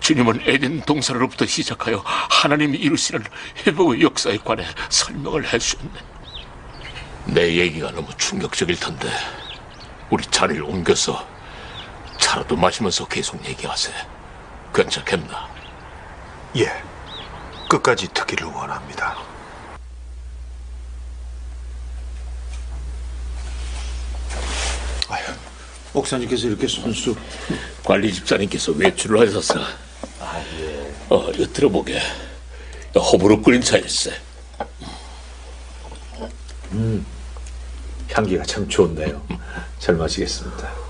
주님은 에덴 동산으로부터 시작하여 하나님이 이루시는 회복의 역사에 관해 설명을 해주셨네. 내 얘기가 너무 충격적일 텐데 우리 자리를 옮겨서 차라도 마시면서 계속 얘기하세요. 괜찮겠나? 예, 끝까지 듣기를 원합니다. 아유, 목사님께서 이렇게 손수. 관리 집사님께서 외출을 하셔서 이거 들어보게. 허브로 끓인 차일세. 향기가 참 좋네요. 잘 마시겠습니다.